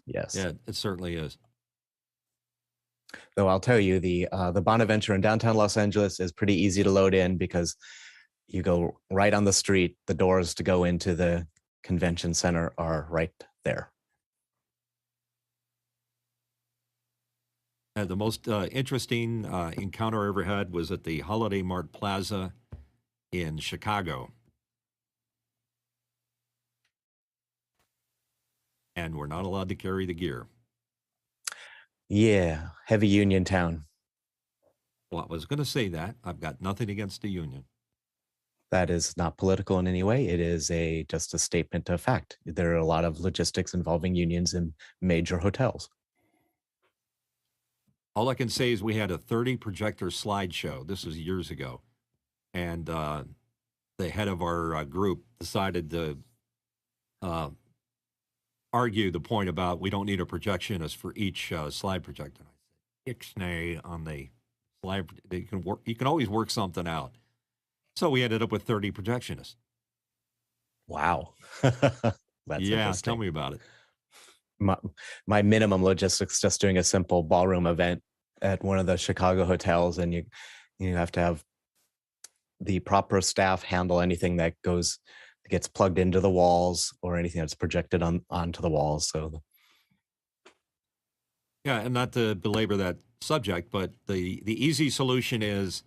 Yes. Yeah, it certainly is. Though I'll tell you, the Bonaventure in downtown Los Angeles is pretty easy to load in because you go right on the street. The doors to go into the convention center are right there. The most interesting encounter I ever had was at the Holiday Mart Plaza in Chicago. And we're not allowed to carry the gear. Yeah, heavy union town. Well, I was going to say that. I've got nothing against the union. That is not political in any way. It is just a statement of fact. There are a lot of logistics involving unions in major hotels. All I can say is we had a 30 projector slideshow. This was years ago. And the head of our group decided to argue the point about we don't need a projectionist for each slide projector. I said, Ixnay on the slide. You can always work something out. So we ended up with 30 projectionists. Wow. That's interesting. Tell me about it. My minimum logistics, just doing a simple ballroom event at one of the Chicago hotels, and you have to have the proper staff handle anything that gets plugged into the walls or anything that's projected onto the walls. So yeah, and not to belabor that subject, but the easy solution is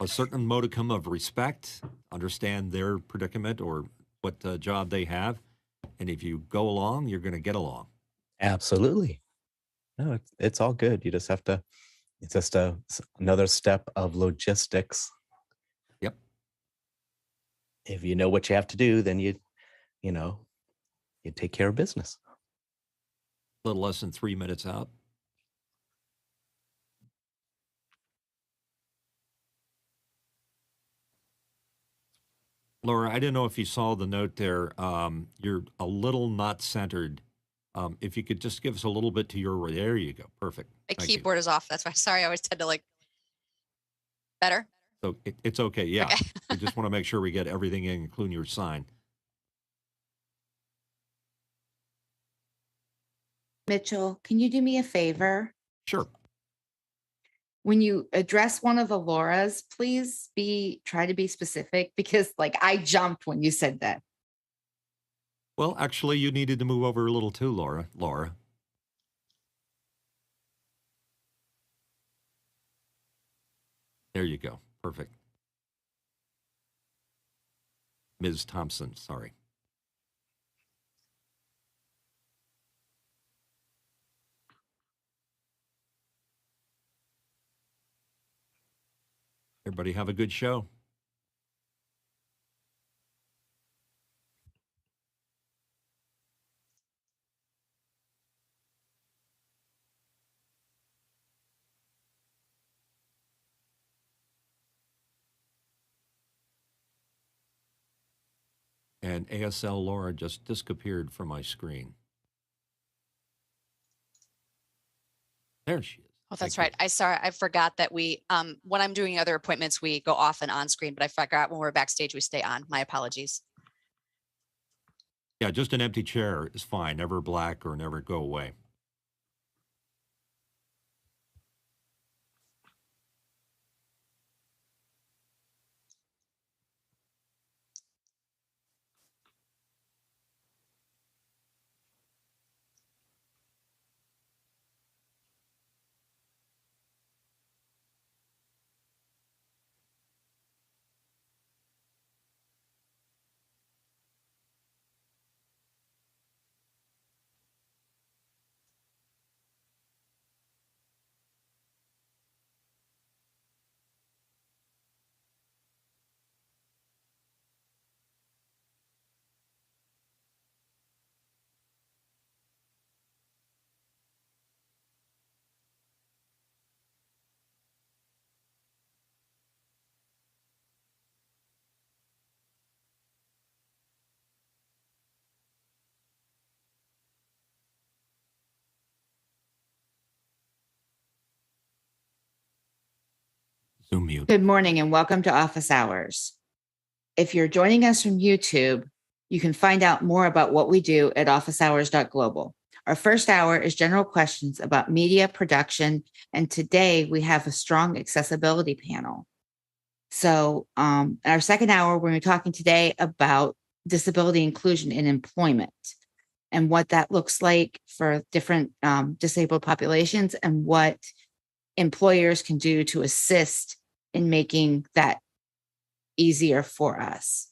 a certain modicum of respect, understand their predicament or what job they have. And if you go along, you're going to get along. Absolutely. No, it's all good. You just have to, it's just another step of logistics. Yep. If you know what you have to do, then you take care of business. A little less than 3 minutes out. Laura, I didn't know if you saw the note there. You're a little not centered. If you could just give us a little bit to your right. There you go. Perfect. My keyboard is off. That's why. Sorry, I always tend to better. So it's okay. Yeah. Okay. We just want to make sure we get everything in, including your sign. Mitchell, can you do me a favor? Sure. When you address one of the Lauras, please try to be specific, because I jumped when you said that. Well, actually, you needed to move over a little too, Laura. There you go. Perfect. Ms. Thompson, sorry. Everybody have a good show. And ASL Laura just disappeared from my screen. There she is. Oh, that's right. I forgot that we, when I'm doing other appointments, we go off and on screen, but I forgot when we're backstage, we stay on. My apologies. Yeah, just an empty chair is fine. Never black or never go away. Zoom mute. Good morning and welcome to Office Hours. If you're joining us from YouTube, you can find out more about what we do at officehours.global. Our first hour is general questions about media production. And today we have a strong accessibility panel. So in our second hour, we're going to be talking today about disability inclusion in employment and what that looks like for different disabled populations and what employers can do to assist in making that easier for us.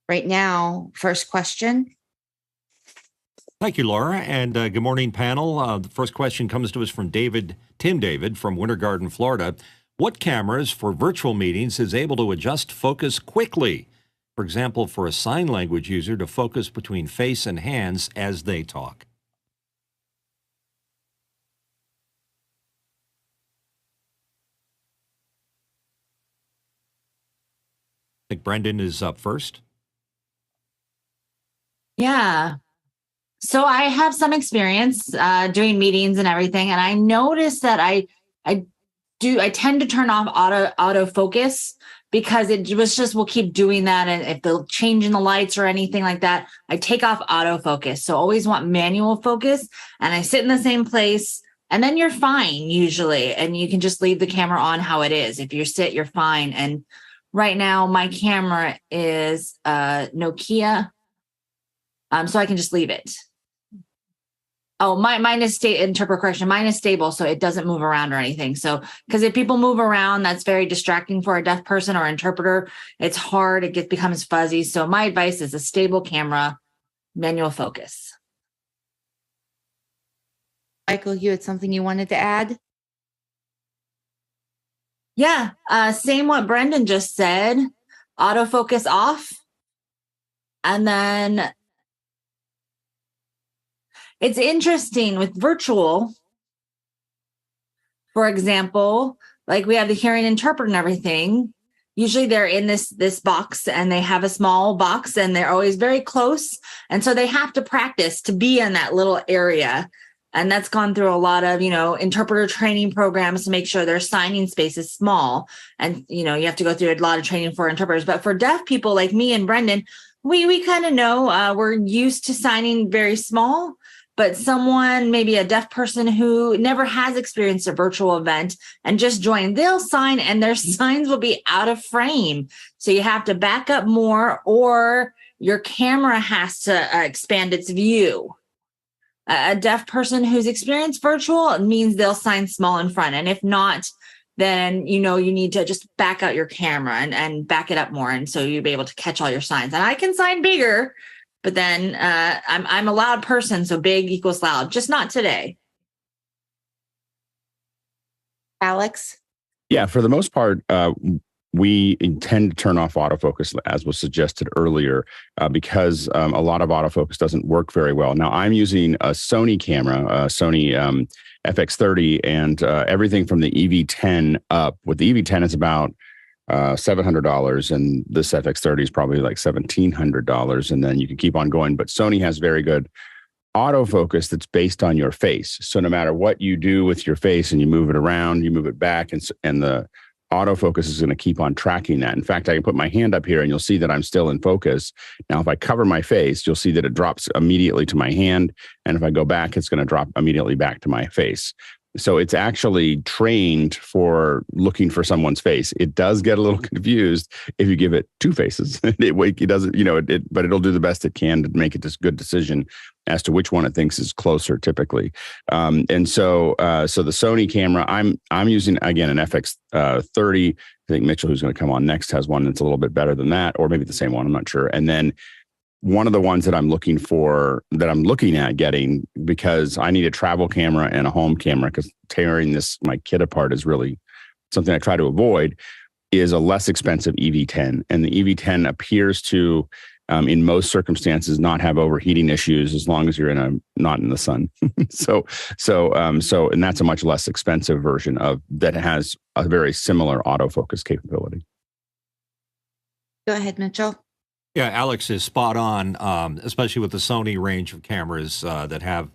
Right now, first question. Thank you, Laura, and good morning, panel. The first question comes to us from Tim David from Winter Garden, Florida. What cameras for virtual meetings is able to adjust focus quickly? For example, for a sign language user to focus between face and hands as they talk. I think Brendan is up first. Yeah. So I have some experience doing meetings and everything, and I noticed that I tend to turn off autofocus because it was just we'll keep doing that, and if they'll change in the lights or anything like that, I take off autofocus. So always want manual focus, and I sit in the same place, and then you're fine usually, and you can just leave the camera on how it is. If you sit, you're fine. And right now my camera is Nokia, so I can just leave it. Oh, mine is interpret correction. Mine is stable, so it doesn't move around or anything. So, because if people move around, that's very distracting for a deaf person or interpreter. It's hard. It becomes fuzzy. So my advice is a stable camera, manual focus. Michael, you had something you wanted to add? Yeah, same what Brendan just said. Autofocus off, and then it's interesting with virtual, for example, like we have the hearing interpreter and everything. Usually they're in this box, and they have a small box, and they're always very close. And so they have to practice to be in that little area. And that's gone through a lot of, interpreter training programs to make sure their signing space is small. And, you have to go through a lot of training for interpreters. But for deaf people like me and Brendan, we kind of know we're used to signing very small. But someone, maybe a deaf person who never has experienced a virtual event and just joined, they'll sign and their signs will be out of frame. So you have to back up more, or your camera has to expand its view. A deaf person who's experienced virtual means they'll sign small in front. And if not, then, you need to just back out your camera and back it up more. And so you'll be able to catch all your signs. And I can sign bigger. But then I'm a loud person, so big equals loud, just not today. Alex? Yeah, for the most part, we intend to turn off autofocus, as was suggested earlier, because a lot of autofocus doesn't work very well. Now, I'm using a Sony camera, Sony FX30, and everything from the EV10 up. With the EV10, it's about $700, and this FX30 is probably like $1,700, and then you can keep on going. But Sony has very good autofocus that's based on your face. So no matter what you do with your face and you move it around, you move it back, and the autofocus is going to keep on tracking that. In fact, I can put my hand up here and you'll see that I'm still in focus. Now, if I cover my face, you'll see that it drops immediately to my hand. And if I go back, it's going to drop immediately back to my face. So it's actually trained for looking for someone's face. It does get a little confused if you give it two faces. It doesn't, but it'll do the best it can to make it this good decision as to which one it thinks is closer typically. And so the Sony camera, I'm using, again, an FX30. I think Mitchell, who's going to come on next, has one that's a little bit better than that, or maybe the same one. I'm not sure. And then one of the ones that I'm looking at getting, because I need a travel camera and a home camera, because tearing my kit apart is really something I try to avoid, is a less expensive EV10. And the EV10 appears to, in most circumstances, not have overheating issues as long as you're not in the sun. So, and that's a much less expensive version that has a very similar autofocus capability. Go ahead, Mitchell. Yeah, Alex is spot on, especially with the Sony range of cameras that have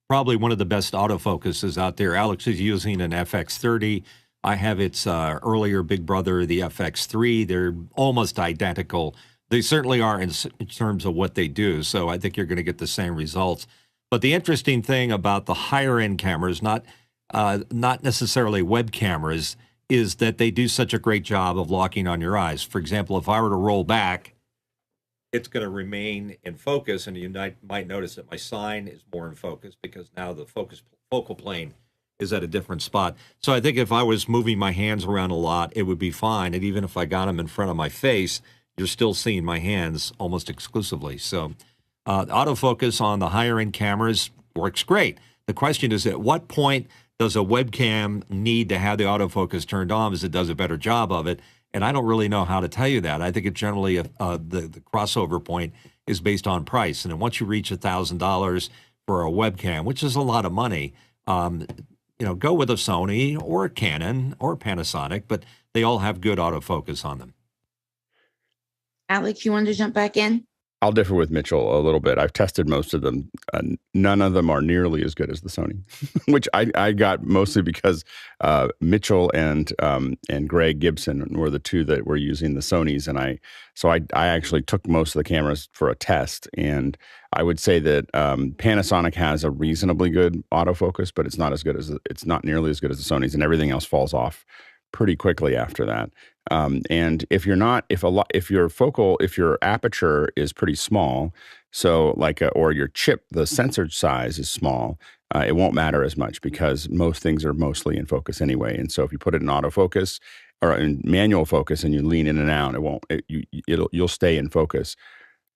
probably one of the best autofocuses out there. Alex is using an FX30. I have its earlier big brother, the FX3. They're almost identical. They certainly are in terms of what they do. So I think you're going to get the same results. But the interesting thing about the higher end cameras, not necessarily web cameras, is that they do such a great job of locking on your eyes. For example, if I were to roll back, it's going to remain in focus, and you might notice that my sign is more in focus because now the focal plane is at a different spot. So I think if I was moving my hands around a lot, it would be fine. And even if I got them in front of my face, you're still seeing my hands almost exclusively. So autofocus on the higher end cameras works great. The question is, at what point does a webcam need to have the autofocus turned on as it does a better job of it? And I don't really know how to tell you that. I think it generally, the crossover point is based on price. And then once you reach $1,000 for a webcam, which is a lot of money, go with a Sony or a Canon or a Panasonic, but they all have good autofocus on them. Alex, you wanted to jump back in? I'll differ with Mitchell a little bit. I've tested most of them. None of them are nearly as good as the Sony, which I got mostly because Mitchell and Greg Gibson were the two that were using the Sonys, and I actually took most of the cameras for a test. And I would say that Panasonic has a reasonably good autofocus, but it's not nearly as good as the Sonys, and everything else falls off pretty quickly after that. And if your aperture is pretty small, so or your chip, the sensor size is small, it won't matter as much because most things are mostly in focus anyway. And so if you put it in autofocus or in manual focus and you lean in and out, you'll stay in focus.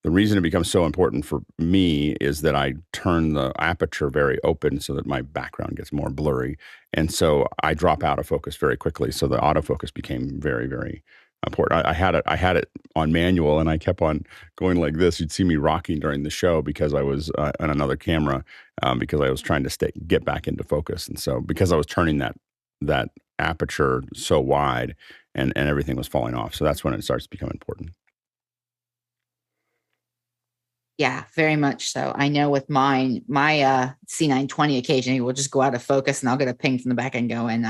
The reason it becomes so important for me is that I turn the aperture very open so that my background gets more blurry. And so I drop out of focus very quickly. So the autofocus became very, very important. I had it on manual and I kept on going like this. You'd see me rocking during the show because I was on another camera because I was trying to get back into focus. And so because I was turning that aperture so wide and everything was falling off. So that's when it starts to become important. Yeah, very much so. I know with my C920 occasionally will just go out of focus and I'll get a ping from the back and go and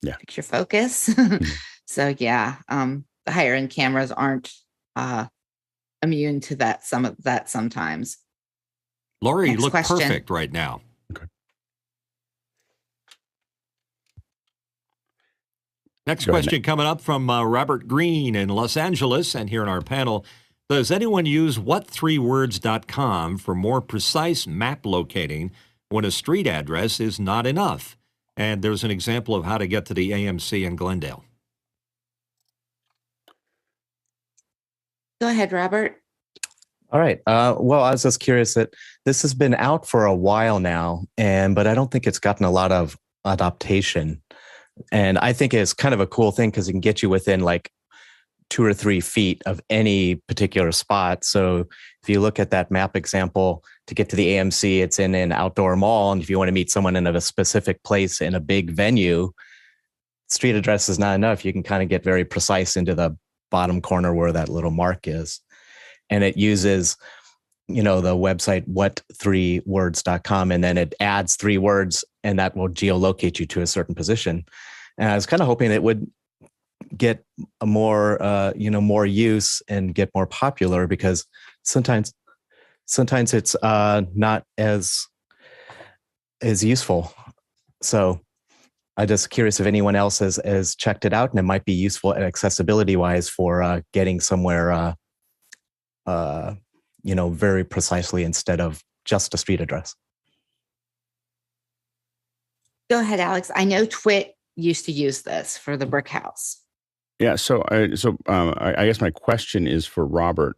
fix your focus. So yeah, the higher end cameras aren't immune to that. Some of that sometimes. Lori, you look perfect right now. Okay. Next question coming up from Robert Green in Los Angeles, and here in our panel. Does anyone use what3words.com for more precise map locating when a street address is not enough? And there's an example of how to get to the AMC in Glendale. Go ahead, Robert. All right. Well, I was just curious that this has been out for a while now, but I don't think it's gotten a lot of adaptation. And I think it's kind of a cool thing because it can get you within like 2 or 3 feet of any particular spot. So if you look at that map example, to get to the AMC, it's in an outdoor mall. And if you want to meet someone in a specific place in a big venue, street address is not enough. You can kind of get very precise into the bottom corner where that little mark is. And it uses, the website what3words.com, and then it adds 3 words and that will geolocate you to a certain position. And I was kind of hoping it would get a more use and get more popular because sometimes it's not as useful. So I'm just curious if anyone else has checked it out and it might be useful accessibility wise for getting somewhere very precisely instead of just a street address. Go ahead, Alex. I know Twit used to use this for the brick house. Yeah, so I guess my question is for Robert.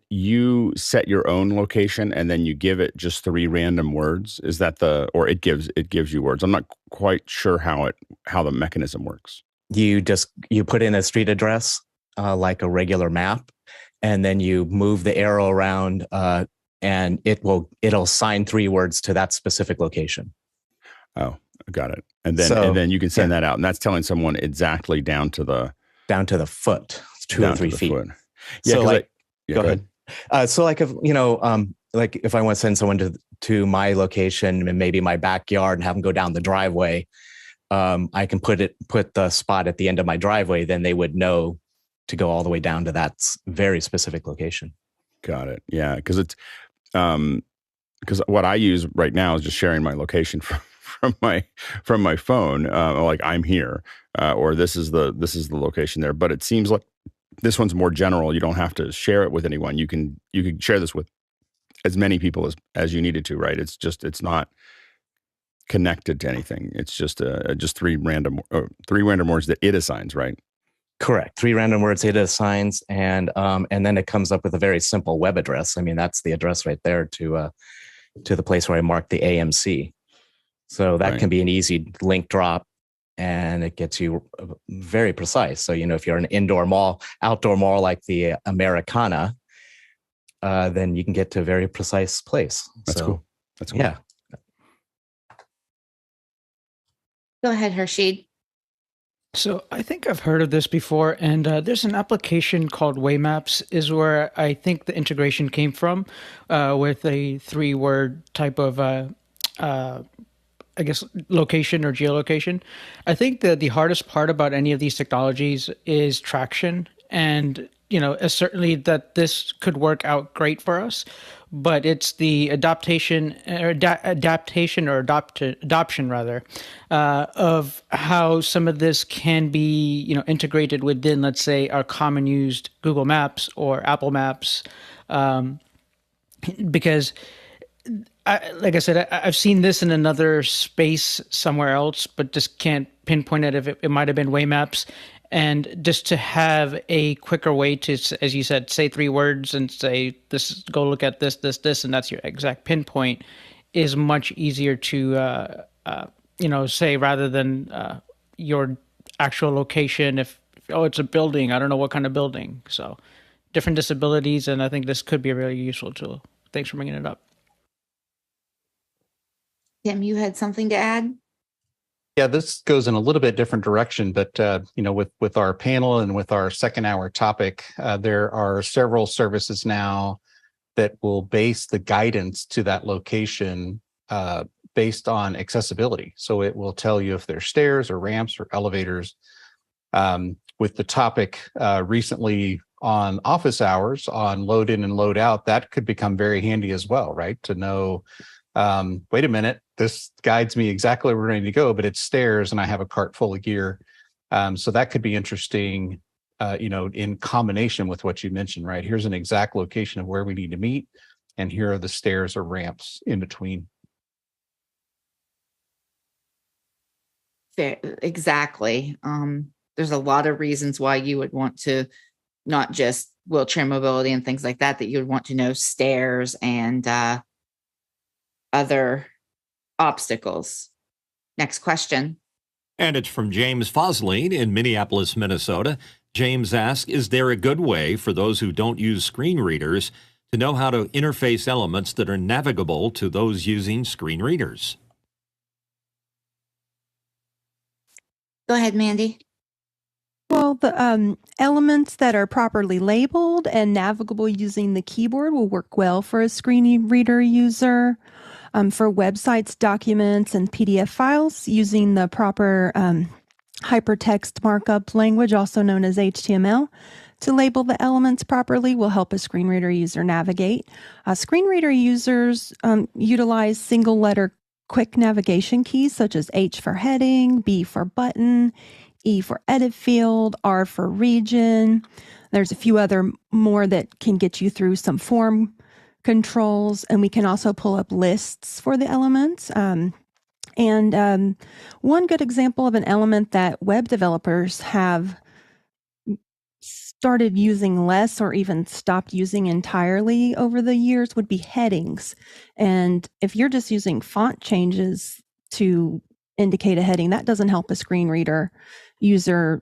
You set your own location and then you give it just 3 random words. Is that or it gives you words? I'm not quite sure how the mechanism works. You put in a street address like a regular map, and then you move the arrow around, and it'll assign 3 words to that specific location. Oh, got it. And then you can send that out, and that's telling someone exactly down to the foot, 2 or 3 feet. Foot. Yeah. So go ahead. So like if if I want to send someone to my location and maybe my backyard and have them go down the driveway, I can put the spot at the end of my driveway. Then they would know to go all the way down to that very specific location. Got it. Yeah, because because what I use right now is just sharing my location from my phone, like I'm here, or this is the location there. But it seems like this one's more general. You don't have to share it with anyone. You can share this with as many people as you needed to, right? It's not connected to anything. It's just three random words that it assigns, right? Correct. 3 random words it assigns, and then it comes up with a very simple web address. I mean, that's the address right there to the place where I marked the AMC. So that can be an easy link drop, and it gets you very precise. So, if you're an outdoor mall like the Americana, then you can get to a very precise place. That's cool. That's cool. Yeah. Go ahead, Hershid. So I think I've heard of this before, and there's an application called Waymaps is where I think the integration came from, with a 3-word type of, I guess, location or geolocation. I think that the hardest part about any of these technologies is traction, and certainly that this could work out great for us, but it's the adoption rather, of how some of this can be, integrated within, let's say, our common used Google Maps or Apple Maps, because like I said, I've seen this in another space somewhere else, but just can't pinpoint it if it might have been Waymaps. And just to have a quicker way to, as you said, say 3 words and say, go look at this, and that's your exact pinpoint, is much easier to, say, rather than your actual location. If it's a building, I don't know what kind of building. So different disabilities, and I think this could be a really useful tool. Thanks for bringing it up. Tim, you had something to add? Yeah, this goes in a little bit different direction, but with our panel and with our second hour topic, there are several services now that will base the guidance to that location based on accessibility. So it will tell you if there's stairs or ramps or elevators. With the topic recently on office hours, on load in and load out, that could become very handy as well, right? To know, wait a minute, this guides me exactly where we're ready to go, but it's stairs and I have a cart full of gear. So that could be interesting, in combination with what you mentioned, right? Here's an exact location of where we need to meet, and here are the stairs or ramps in between. Fair, exactly. There's a lot of reasons why you would want to, not just wheelchair mobility and things like that you would want to know stairs and other obstacles. Next question. And it's from James Fosline in Minneapolis, Minnesota. James asks, is there a good way for those who don't use screen readers to know how to interface elements that are navigable to those using screen readers? Go ahead, Mandy. Well, the elements that are properly labeled and navigable using the keyboard will work well for a screen reader user. For websites, documents, and PDF files, using the proper hypertext markup language, also known as HTML, to label the elements properly will help a screen reader user navigate. Screen reader users utilize single-letter quick navigation keys such as H for heading, B for button, E for edit field, R for region. There's a few other more that can get you through some form controls, and we can also pull up lists for the elements. And one good example of an element that web developers have started using less or even stopped using entirely over the years would be headings. And if you're just using font changes to indicate a heading, that doesn't help a screen reader user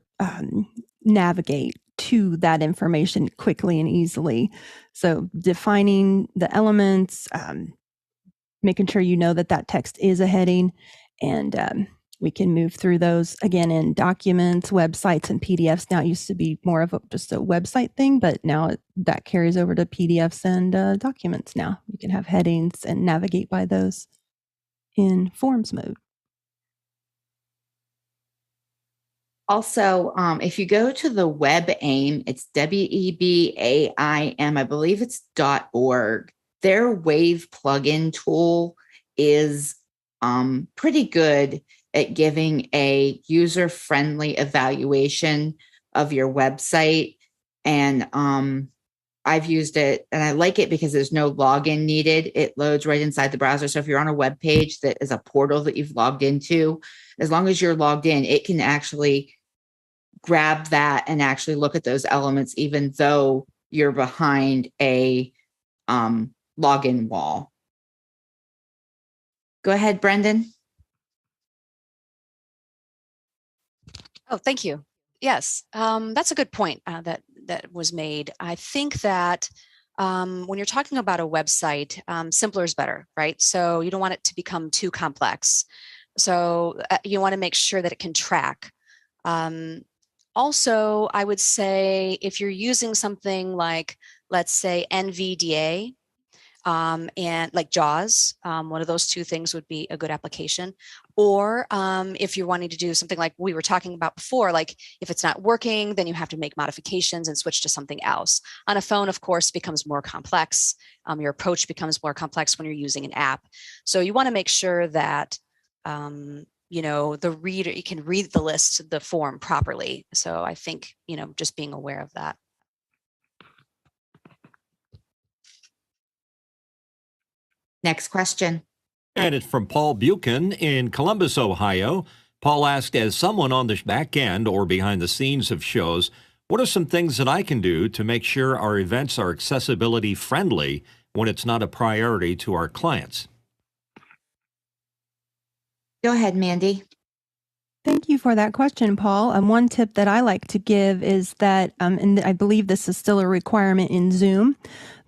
navigate to that information quickly and easily. So defining the elements, making sure you know that that text is a heading, and we can move through those again in documents, websites, and PDFs. Now it used to be more of just a website thing, but now that carries over to PDFs and documents now. You can have headings and navigate by those in forms mode. Also, if you go to the WebAIM, it's WEBAIM, I believe it's .org. their Wave plugin tool is pretty good at giving a user-friendly evaluation of your website. And I've used it and I like it because there's no login needed. It loads right inside the browser. So if you're on a web page that is a portal that you've logged into, as long as you're logged in, it can actually grab that and actually look at those elements, even though you're behind a login wall. Go ahead, Brendan. Oh, thank you. Yes, that's a good point that was made. I think that when you're talking about a website, simpler is better, right? So you don't want it to become too complex. So you want to make sure that it can track. Also, I would say if you're using something like, let's say, NVDA, and like JAWS, one of those two things would be a good application. Or if you're wanting to do something like we were talking about before, like if it's not working, then you have to make modifications and switch to something else. On a phone, of course, becomes more complex. Your approach becomes more complex when you're using an app. So you want to make sure that the reader, you can read the list, the form properly. So I think, just being aware of that. Next question. And it's from Paul Buchan in Columbus, Ohio. Paul asked, as someone on the back end or behind the scenes of shows, what are some things that I can do to make sure our events are accessibility friendly when it's not a priority to our clients? Go ahead, Mandy. Thank you for that question, Paul. One tip that I like to give is that, and I believe this is still a requirement in Zoom,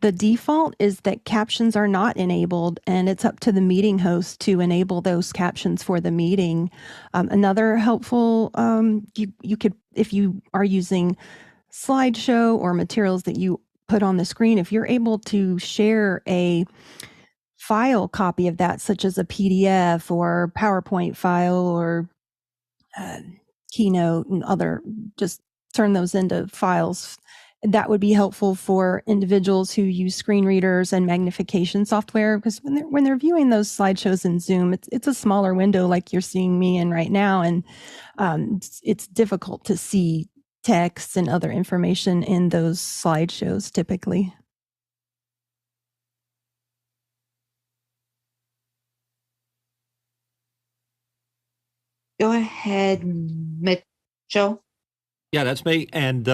the default is that captions are not enabled, and it's up to the meeting host to enable those captions for the meeting. Another helpful, you could, if you are using slideshow or materials that you put on the screen, if you're able to share a file copy of that, such as a PDF or PowerPoint file or Keynote and other, just turn those into files. That would be helpful for individuals who use screen readers and magnification software, because when they're viewing those slideshows in Zoom, it's a smaller window like you're seeing me in right now, and it's difficult to see text and other information in those slideshows typically. Go ahead, Mitchell. Yeah, that's me. And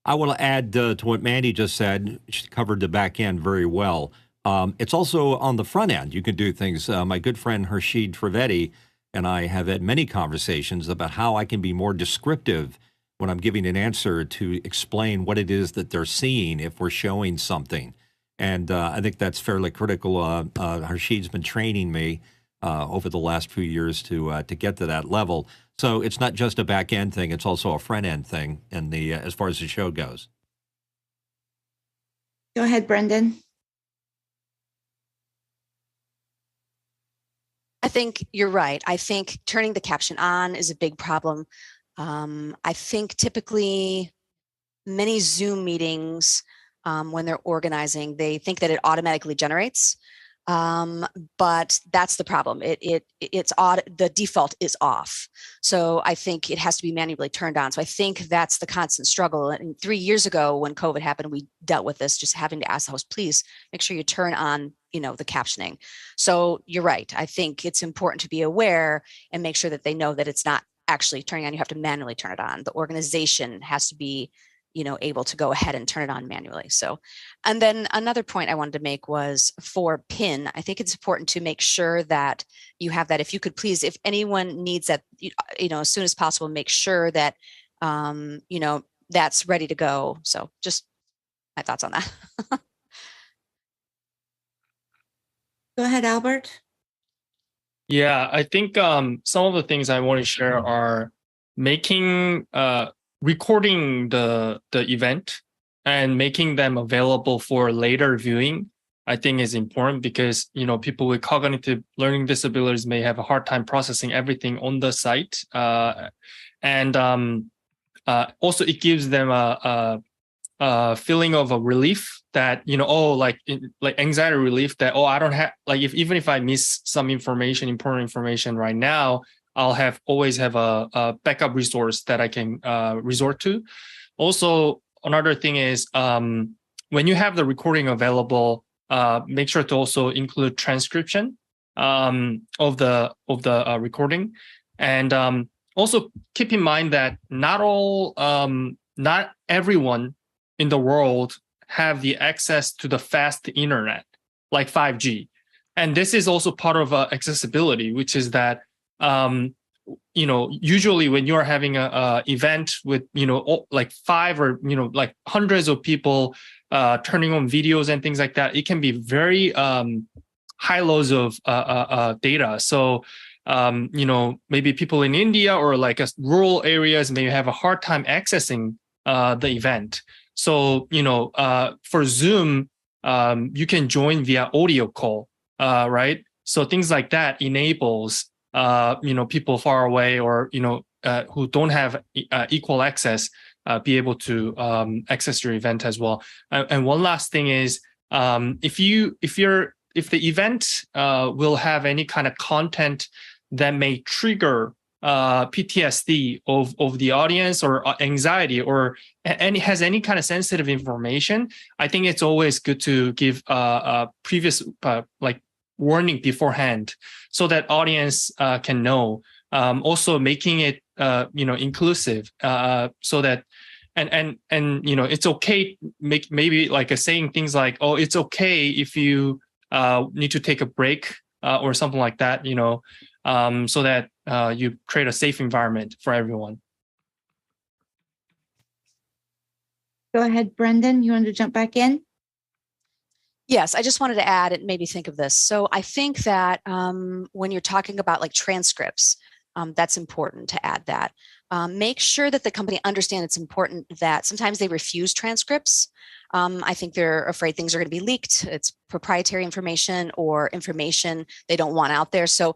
I want to add to what Mandy just said. She covered the back end very well. It's also on the front end. You can do things. My good friend Hershid Trivedi and I have had many conversations about how I can be more descriptive when I'm giving an answer to explain what it is that they're seeing if we're showing something. And I think that's fairly critical. Hershid's been training me over the last few years to get to that level. So it's not just a back end thing; it's also a front end thing. And as far as the show goes. Go ahead, Brendan. I think you're right. I think turning the caption on is a big problem. I think typically many Zoom meetings, when they're organizing, they think that it automatically generates. But that's the problem. It's odd. The default is off. So I think it has to be manually turned on. So I think that's the constant struggle. And 3 years ago when COVID happened, we dealt with this, just having to ask the host, please make sure you turn on, the captioning. So you're right. I think it's important to be aware and make sure that they know that it's not actually turning on. You have to manually turn it on. The organization has to be able to go ahead and turn it on manually. So, and then another point I wanted to make was for PIN, I think it's important to make sure that you have that. If you could please, if anyone needs that, as soon as possible, make sure that, that's ready to go. So just my thoughts on that. Go ahead, Albert. Yeah, I think some of the things I want to share are making recording the event and making them available for later viewing, I think is important because, people with cognitive learning disabilities may have a hard time processing everything on the site. And also it gives them a feeling of a relief that, like anxiety relief that, I don't have, like, even if I miss some important information right now, I'll always have a backup resource that I can resort to. Also, another thing is when you have the recording available, make sure to also include transcription of the recording, and also keep in mind that not everyone in the world have the access to the fast internet like 5G, and this is also part of accessibility, which is that usually when you're having a event with like 5 or like hundreds of people turning on videos and things like that, it can be very high loads of data. So maybe people in India or like rural areas may have a hard time accessing the event. So for Zoom, you can join via audio call, right? So things like that enables people far away or who don't have equal access be able to access your event as well. And one last thing is, if the event will have any kind of content that may trigger PTSD of the audience or anxiety or has any kind of sensitive information, I think it's always good to give a previous like warning beforehand so that audience can know. Also making it inclusive so that and it's okay, maybe like saying things like, oh, it's okay if you need to take a break or something like that, so that you create a safe environment for everyone. Go ahead, Brendan. You want to jump back in? Yes, I just wanted to add, it made me think of this. So I think that when you're talking about like transcripts, that's important to add that. Make sure that the company understands it's important that sometimes they refuse transcripts. I think they're afraid things are going to be leaked. It's proprietary information or information they don't want out there. So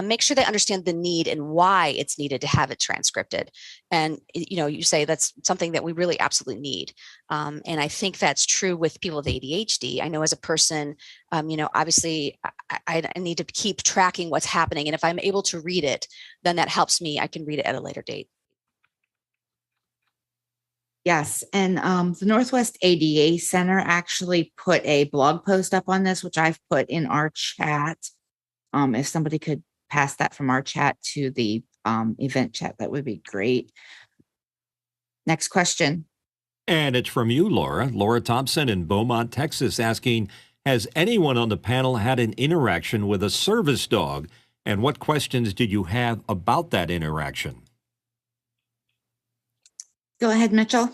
make sure they understand the need and why it's needed to have it transcripted. And, you say that's something that we really absolutely need. And I think that's true with people with ADHD. I know as a person, obviously I need to keep tracking what's happening. And if I'm able to read it, then that helps me. I can read it at a later date. Yes, and the Northwest ADA Center actually put a blog post up on this, which I've put in our chat. If somebody could pass that from our chat to the event chat, that would be great. Next question. And it's from you, Laura. Laura Thompson in Beaumont, Texas, asking, has anyone on the panel had an interaction with a service dog? And what questions did you have about that interaction? Go ahead, Mitchell.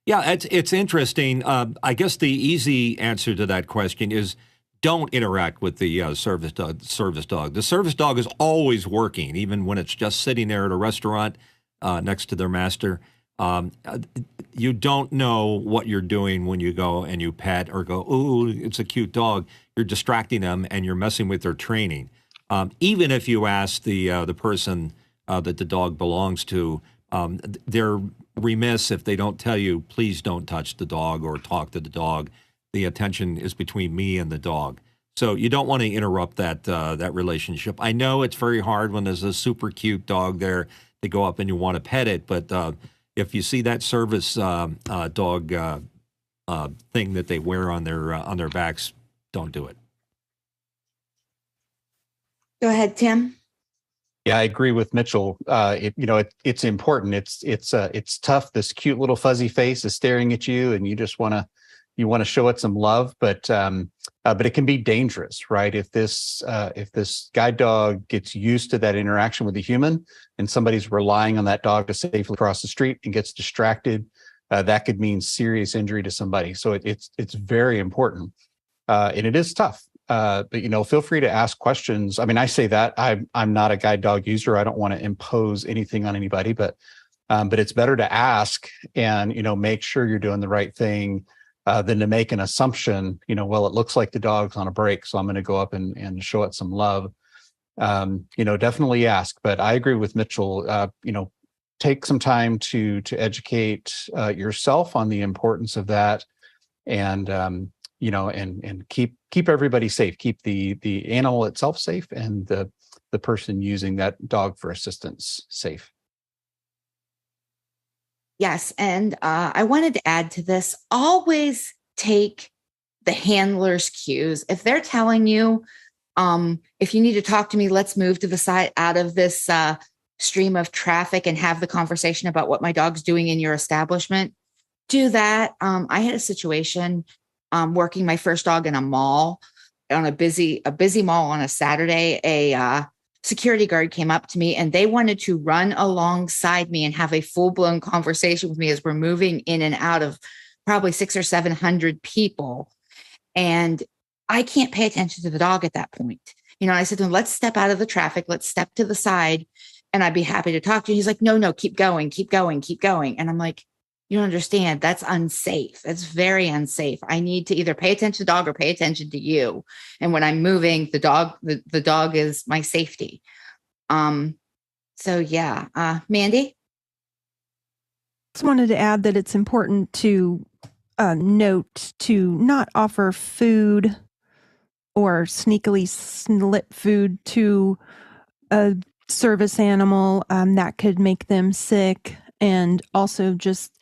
Yeah, it's interesting. I guess the easy answer to that question is don't interact with the service dog. The service dog is always working, even when it's just sitting there at a restaurant next to their master. You don't know what you're doing when you go and you pet or go, ooh, it's a cute dog. You're distracting them and you're messing with their training. Even if you ask the person that the dog belongs to, they're remiss if they don't tell you, please don't touch the dog or talk to the dog. The attention is between me and the dog. So you don't want to interrupt that relationship. I know it's very hard when there's a super cute dog there to go up and you want to pet it, but if you see that service dog thing that they wear on their backs, don't do it. Go ahead, Tim. Yeah, I agree with Mitchell. It's important. It's tough. This cute little fuzzy face is staring at you, and you just want to show it some love. But it can be dangerous, right? If this guide dog gets used to that interaction with a human, and somebody's relying on that dog to safely cross the street and gets distracted, that could mean serious injury to somebody. So it's very important, and it is tough. But feel free to ask questions. I mean, I say that I'm not a guide dog user. I don't want to impose anything on anybody, but it's better to ask and make sure you're doing the right thing than to make an assumption. Well, it looks like the dog's on a break, so I'm going to go up and show it some love. Definitely ask. But I agree with Mitchell. take some time to educate yourself on the importance of that, and and keep everybody safe, keep the animal itself safe, and the person using that dog for assistance safe. Yes, and I wanted to add to this: always take the handler's cues. If they're telling you, if you need to talk to me, let's move to the side out of this stream of traffic and have the conversation about what my dog's doing in your establishment, do that. I had a situation working my first dog in a mall, on a busy mall on a Saturday. A security guard came up to me and they wanted to run alongside me and have a full-blown conversation with me as we're moving in and out of probably 600 or 700 people. And I can't pay attention to the dog at that point. I said to him, let's step out of the traffic. Let's step to the side and I'd be happy to talk to you. He's like, no, keep going. And I'm like, you don't understand. That's unsafe. That's very unsafe. I need to either pay attention to the dog or pay attention to you. And when I'm moving, the dog is my safety. So yeah. Mandy? Just wanted to add that it's important to note to not offer food or sneakily slip food to a service animal that could make them sick. And also just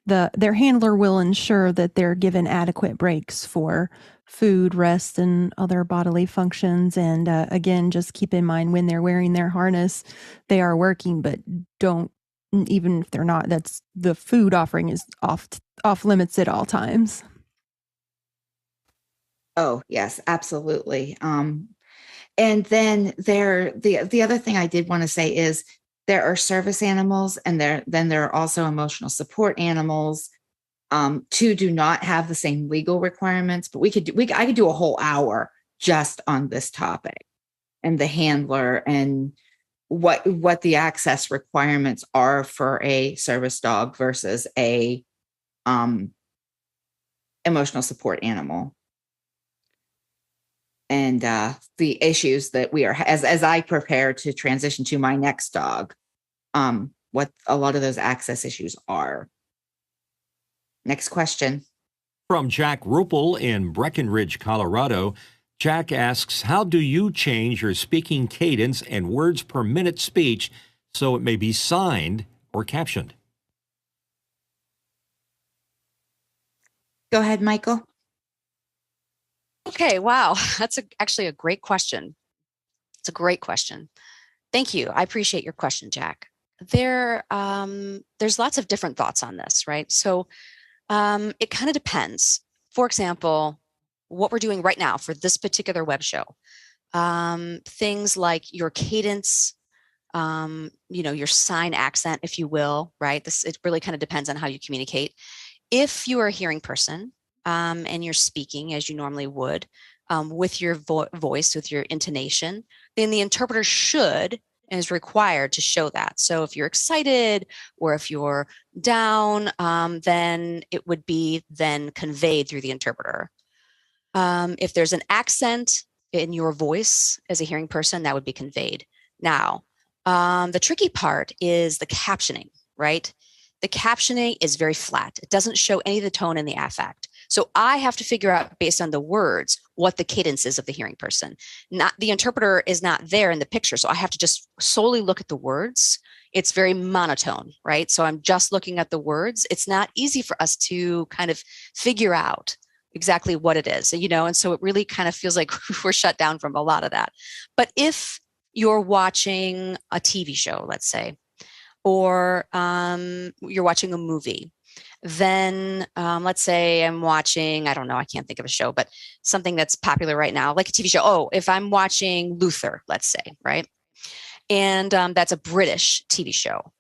their handler will ensure that they're given adequate breaks for food, rest, and other bodily functions. And again, just keep in mind when they're wearing their harness, they are working, but don't, even if they're not, that's the food offering is off limits at all times. Oh, yes, absolutely. And then the other thing I did want to say is there are service animals, and then there are also emotional support animals. Two do not have the same legal requirements, but I could do a whole hour just on this topic and the handler and what the access requirements are for a service dog versus a emotional support animal. And the issues that we are, as I prepare to transition to my next dog, what a lot of those access issues are. Next question. From Jack Ruppel in Breckenridge, Colorado. Jack asks, how do you change your speaking cadence and words per minute speech so it may be signed or captioned? Go ahead, Michael. Okay, wow. That's actually a great question. It's a great question. Thank you. I appreciate your question, Jack. There's lots of different thoughts on this, right? So it kind of depends. For example, what we're doing right now for this particular web show, things like your cadence, your sign accent, if you will, right? It really kind of depends on how you communicate. If you are a hearing person, and you're speaking as you normally would, with your voice, with your intonation, then the interpreter should and is required to show that. So if you're excited or if you're down, then it would be then conveyed through the interpreter. If there's an accent in your voice as a hearing person, that would be conveyed. Now, the tricky part is the captioning, right? The captioning is very flat. It doesn't show any of the tone in the affect. So I have to figure out based on the words what the cadence is of the hearing person. Not the interpreter is not there in the picture. So I have to just solely look at the words. It's very monotone, right? So I'm just looking at the words. It's not easy for us to kind of figure out exactly what it is, and so it really kind of feels like we're shut down from a lot of that. But if you're watching a TV show, let's say, or you're watching a movie, then let's say I'm watching, I don't know, I can't think of a show, but something that's popular right now, like a TV show. Oh, if I'm watching Luther, let's say, right? And that's a British TV show.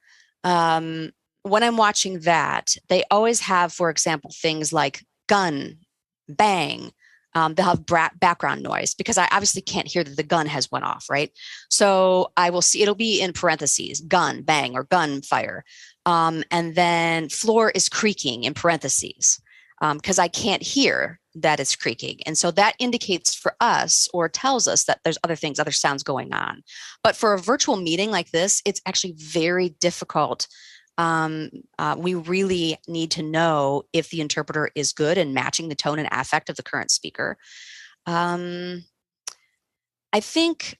When I'm watching that, they always have, for example, things like gun, bang. They'll have background noise because I obviously can't hear that the gun has went off, right? So I will see, it'll be in parentheses, gun, bang, or gunfire. And then floor is creaking in parentheses because I can't hear that is creaking. And so that indicates for us or tells us that there's other things, other sounds going on. But for a virtual meeting like this, it's actually very difficult. We really need to know if the interpreter is good and matching the tone and affect of the current speaker. I think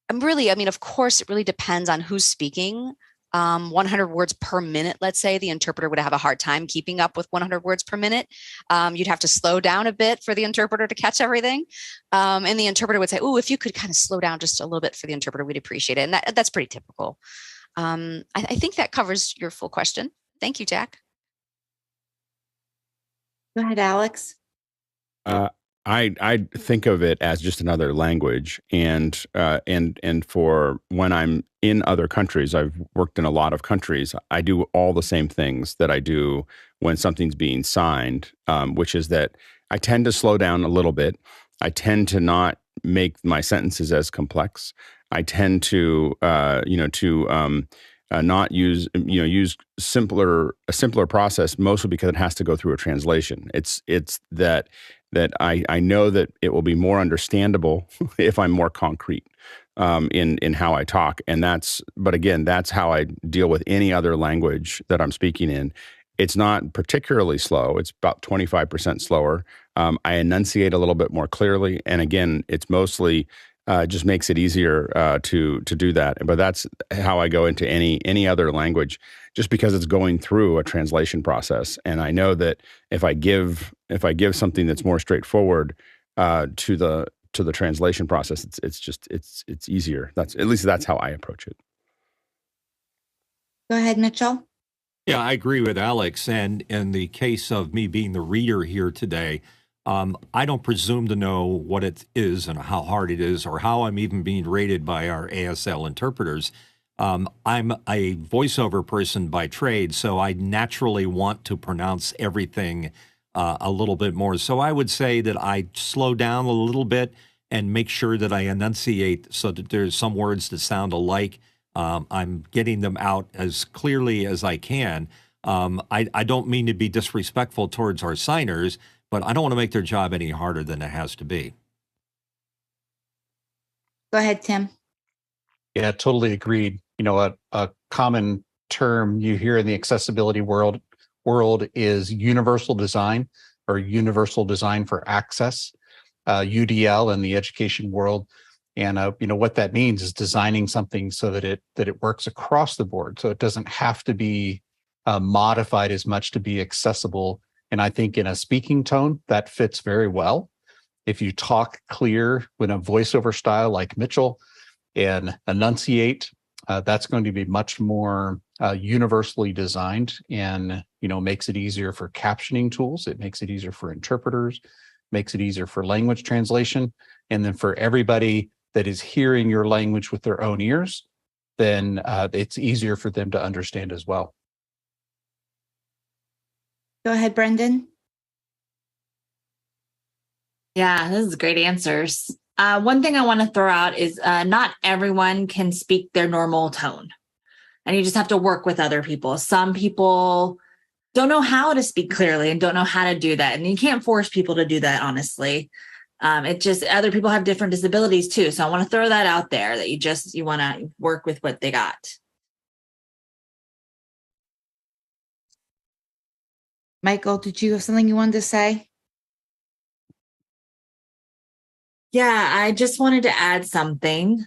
of course, it really depends on who's speaking. 100 words per minute, let's say, the interpreter would have a hard time keeping up with 100 words per minute. You'd have to slow down a bit for the interpreter to catch everything. And the interpreter would say, oh, if you could kind of slow down just a little bit for the interpreter, we'd appreciate it. And that's pretty typical. I think that covers your full question. Thank you, Jack. Go ahead, Alex. I think of it as just another language, and for when I'm in other countries, I've worked in a lot of countries. I do all the same things that I do when something's being signed, which is that I tend to slow down a little bit. I tend to not make my sentences as complex. I tend to not use use a simpler process, mostly because it has to go through a translation. It's that I know that it will be more understandable if I'm more concrete in how I talk. But again, that's how I deal with any other language that I'm speaking in. It's not particularly slow. It's about 25% slower. I enunciate a little bit more clearly. And again, it's mostly just makes it easier to do that. But that's how I go into any other language, just because it's going through a translation process. And I know that if I give something that's more straightforward to the translation process, it's easier. That's how I approach it. Go ahead, Mitchell. Yeah, I agree with Alex. And in the case of me being the reader here today, I don't presume to know what it is and how hard it is or how I'm even being rated by our ASL interpreters. I'm a voiceover person by trade, so I naturally want to pronounce everything a little bit more. So I would say that I slow down a little bit and make sure that I enunciate so that there's some words that sound alike. I'm getting them out as clearly as I can. I don't mean to be disrespectful towards our signers, but I don't want to make their job any harder than it has to be. Go ahead, Tim. Yeah, totally agreed. A common term you hear in the accessibility world is universal design, or universal design for access, UDL in the education world. And what that means is designing something so that it works across the board. So it doesn't have to be modified as much to be accessible. And I think in a speaking tone, that fits very well. If you talk clear in a voiceover style like Mitchell and enunciate, that's going to be much more universally designed, and makes it easier for captioning tools. It makes it easier for interpreters, makes it easier for language translation. And then for everybody that is hearing your language with their own ears, then it's easier for them to understand as well. Go ahead, Brendan. Yeah, this is great answers. One thing I want to throw out is not everyone can speak their normal tone, and you just have to work with other people. Some people don't know how to speak clearly and don't know how to do that. And you can't force people to do that, honestly. Other people have different disabilities too. So I want to throw that out there, that you want to work with what they got. Michael, did you have something you wanted to say? Yeah, I just wanted to add something.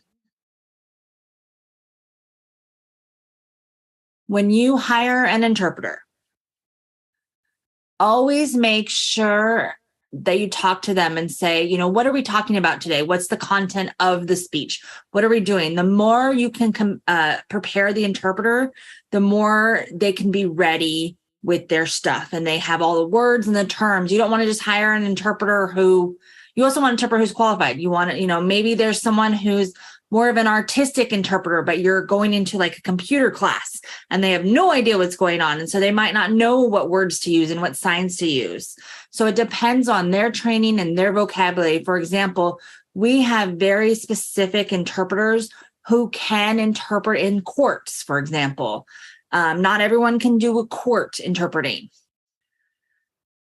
When you hire an interpreter, always make sure that you talk to them and say, what are we talking about today? What's the content of the speech? What are we doing? The more you can prepare the interpreter, the more they can be ready with their stuff, and they have all the words and the terms. You don't want to just hire an interpreter you also want an interpreter who's qualified. You want to, maybe there's someone who's more of an artistic interpreter, but you're going into like a computer class and they have no idea what's going on. And so they might not know what words to use and what signs to use. So it depends on their training and their vocabulary. For example, we have very specific interpreters who can interpret in courts, for example. Not everyone can do a court interpreting.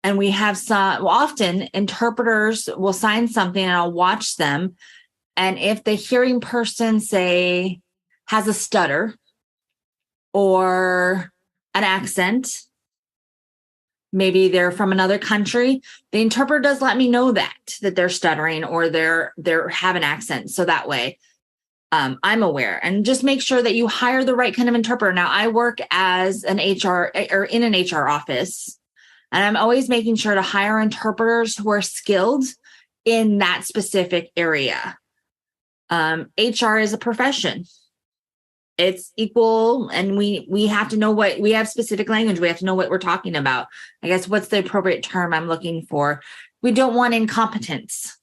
and we have some, often interpreters will sign something and I'll watch them. And if the hearing person, say, has a stutter or an accent, maybe they're from another country, the interpreter does let me know that they're stuttering or they're have an accent. So that way I'm aware. And just make sure that you hire the right kind of interpreter. Now, I work as an HR or in an HR office, and I'm always making sure to hire interpreters who are skilled in that specific area. HR is a profession. It's equal, and we have to know what we have specific language. We have to know what we're talking about. I guess what's the appropriate term I'm looking for? We don't want incompetence.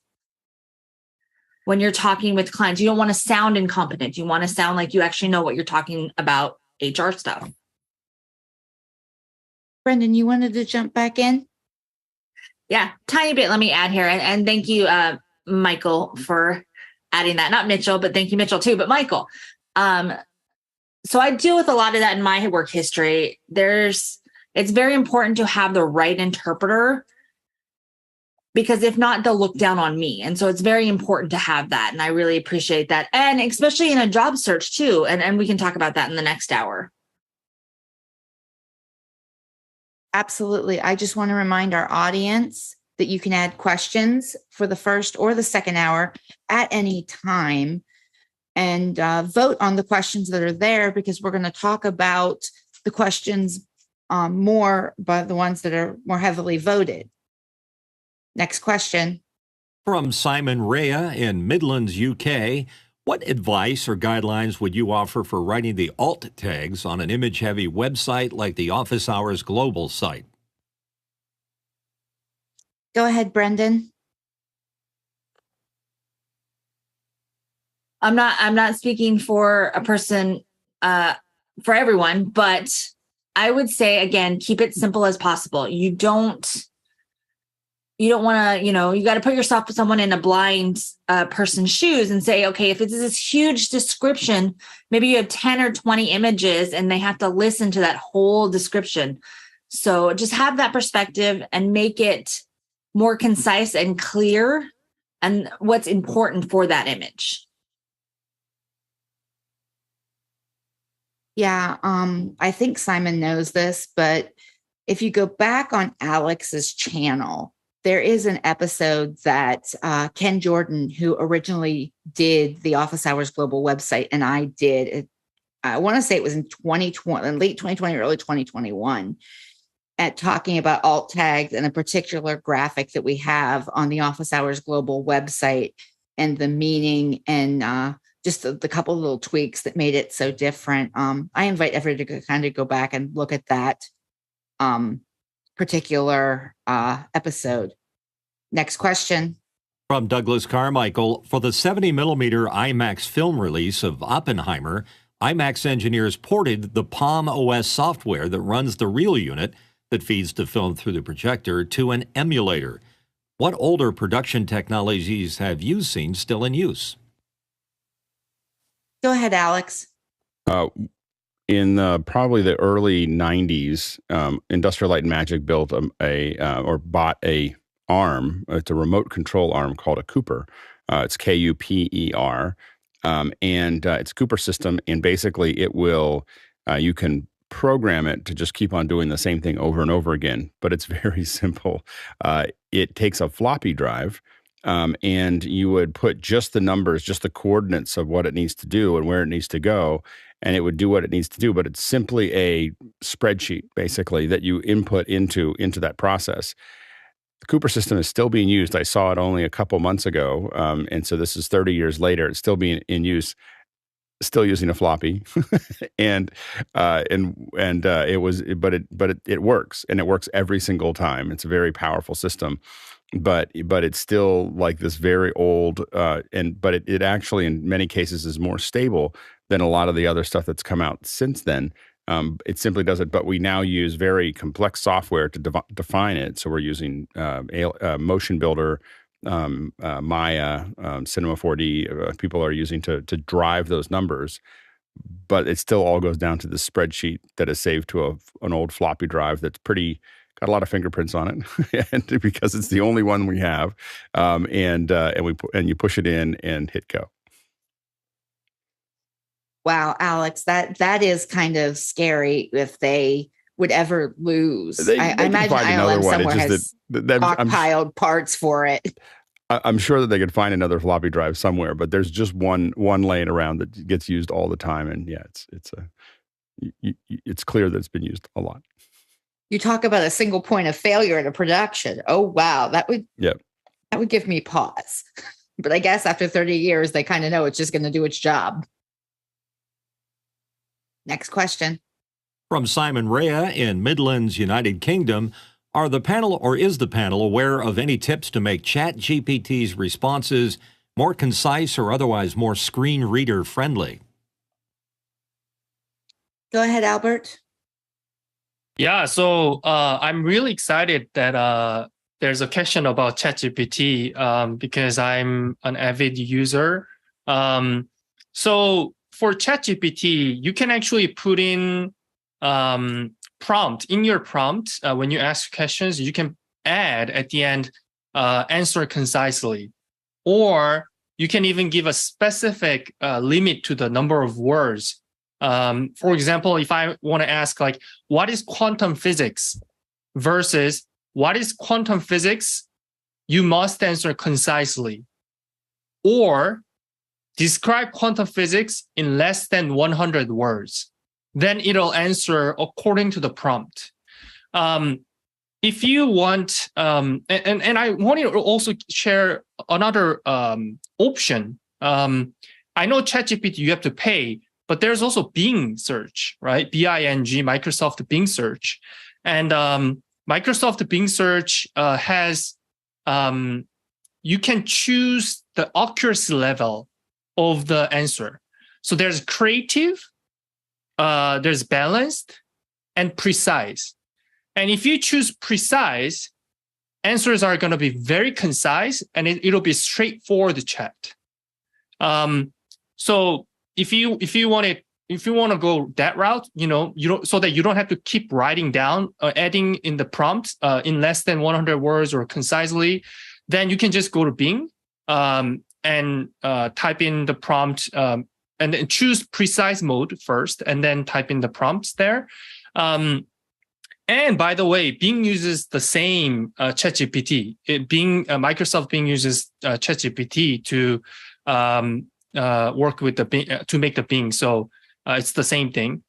When you're talking with clients, you don't want to sound incompetent. You want to sound like you actually know what you're talking about, HR stuff. Brendan, you wanted to jump back in? Yeah, tiny bit. Let me add here. And thank you, Michael, for adding that. Not Mitchell, but thank you, Mitchell, too. But Michael. So I deal with a lot of that in my work history. It's very important to have the right interpreter, because if not, they'll look down on me. And so it's very important to have that. And I really appreciate that. And especially in a job search too. And we can talk about that in the next hour. Absolutely. I just want to remind our audience that you can add questions for the first or the second hour at any time, and vote on the questions that are there, because we're going to talk about the questions more, but the ones that are more heavily voted. Next question. From Simon Rea in Midlands, UK. What advice or guidelines would you offer for writing the alt tags on an image-heavy website like the Office Hours Global site? Go ahead, Brendan. I'm not speaking for a person, for everyone, but I would say, again, keep it simple as possible. You don't want to, you got to put yourself, someone in a blind person's shoes and say, okay, if it's this huge description, maybe you have 10 or 20 images and they have to listen to that whole description. So just have that perspective and make it more concise and clear and what's important for that image. Yeah, I think Simon knows this, but if you go back on Alex's channel, there is an episode that Ken Jordan, who originally did the Office Hours Global website, and I did it. I want to say it was in 2020, late 2020, early 2021, at talking about alt tags and a particular graphic that we have on the Office Hours Global website and the meaning and just the couple of little tweaks that made it so different. I invite everybody to kind of go back and look at that particular episode. Next question. From Douglas Carmichael. For the 70mm IMAX film release of Oppenheimer, IMAX engineers ported the Palm OS software that runs the reel unit that feeds the film through the projector to an emulator. What older production technologies have you seen still in use? Go ahead, Alex. In probably the early 90s, Industrial Light and Magic built or bought a arm. It's a remote control arm called a Cooper. It's Kuper. And it's a Cooper system. And basically it will, you can program it to just keep on doing the same thing over and over again. But it's very simple. It takes a floppy drive. And you would put just the numbers, just the coordinates of what it needs to do and where it needs to go, and it would do what it needs to do. But it's simply a spreadsheet, basically, that you input into that process. The Cooper system is still being used. I saw it only a couple months ago, and so this is 30 years later. It's still being in use, still using a floppy, and it works, and it works every single time. It's a very powerful system. But it's still like this very old, but it actually in many cases is more stable than a lot of the other stuff that's come out since then. It simply does it, but we now use very complex software to define it. So we're using Motion Builder, Maya, Cinema 4D. People are using to drive those numbers, but it still all goes down to the spreadsheet that is saved to an old floppy drive that's pretty got a lot of fingerprints on it, and because it's the only one we have, and you push it in and hit go. Wow, Alex, that is kind of scary if they would ever lose. I imagine ILM somewhere has stockpiled parts for it. I'm sure that they could find another floppy drive somewhere, but there's just one laying around that gets used all the time, and yeah, it's clear that it's been used a lot. You talk about a single point of failure in a production. Oh wow, that would give me pause. But I guess after 30 years, they kind of know it's just going to do its job. Next question. From Simon Rea in Midlands, United Kingdom, is the panel aware of any tips to make ChatGPT's responses more concise or otherwise more screen reader friendly? Go ahead, Albert. Yeah, so I'm really excited that there's a question about ChatGPT because I'm an avid user. So for ChatGPT, you can actually put in prompt. In your prompt, when you ask questions, you can add at the end, answer concisely. Or you can even give a specific limit to the number of words. For example, if I want to ask, like, what is quantum physics versus what is quantum physics, you must answer concisely. Or describe quantum physics in less than 100 words. Then it'll answer according to the prompt. If you want, and I want to also share another option. I know ChatGPT, you have to pay, but there's also Bing search, right? Bing, Microsoft Bing search. And Microsoft Bing search has, you can choose the accuracy level of the answer. So there's creative, there's balanced, and precise. And if you choose precise, answers are going to be very concise, and it'll be straightforward chat. So if you want to go that route, so that you don't have to keep writing down, adding in the prompt in less than 100 words or concisely, then you can just go to Bing and type in the prompt and then choose precise mode first, and then type in the prompts there. And by the way, Bing uses the same ChatGPT. Microsoft Bing uses ChatGPT to work with the Bing, to make the Bing. So it's the same thing.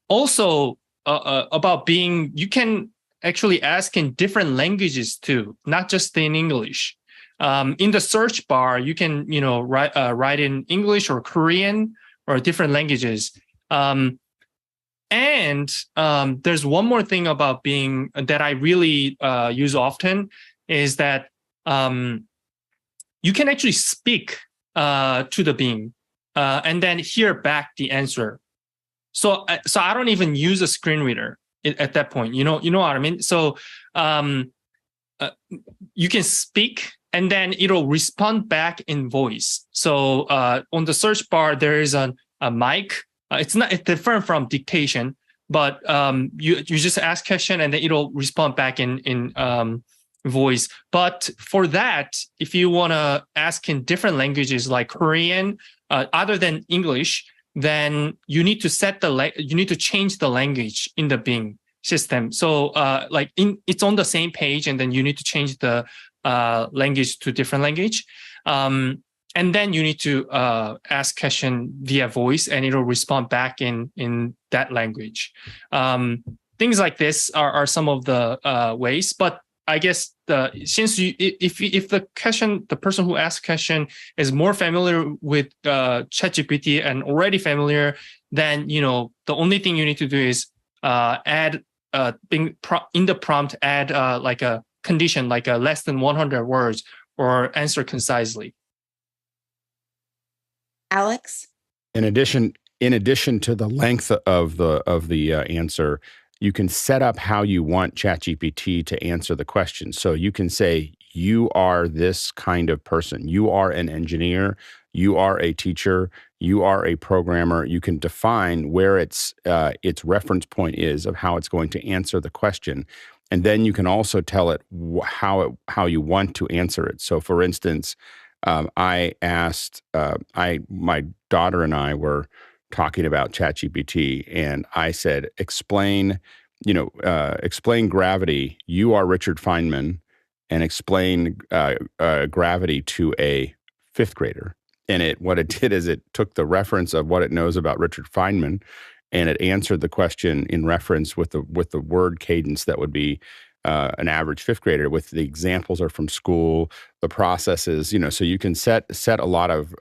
Also, about Bing, you can actually ask in different languages too, not just in English. In the search bar, you can write in English or Korean or different languages. And there's one more thing about Bing that I really use often is that you can actually speak to the Bing and then hear back the answer. So I don't even use a screen reader at that point. You know what I mean? So you can speak, and then it'll respond back in voice. So on the search bar, there is a mic. It's different from dictation, but you just ask question and then it'll respond back in voice. But for that, if you want to ask in different languages like Korean, other than English, then you need to change the language in the Bing system. So it's on the same page, and then you need to change the language to different language. And then you need to ask question via voice, and it'll respond back in that language. Things like this are some of the ways. But I guess if the person who asked question is more familiar with ChatGPT and already familiar, then the only thing you need to do is add in the prompt, add like a condition, like a less than 100 words, or answer concisely. Alex? In addition to the length of the answer, you can set up how you want ChatGPT to answer the question. So you can say, you are this kind of person. You are an engineer. You are a teacher. You are a programmer. You can define where its reference point is of how it's going to answer the question. And then you can also tell it how you want to answer it. So for instance, I asked, my daughter and I were talking about ChatGPT, and I said, explain gravity. You are Richard Feynman, and explain gravity to a fifth grader. And what it did is it took the reference of what it knows about Richard Feynman, and it answered the question in reference with the word cadence that would be an average fifth grader. With the examples are from school, the processes, so you can set a lot of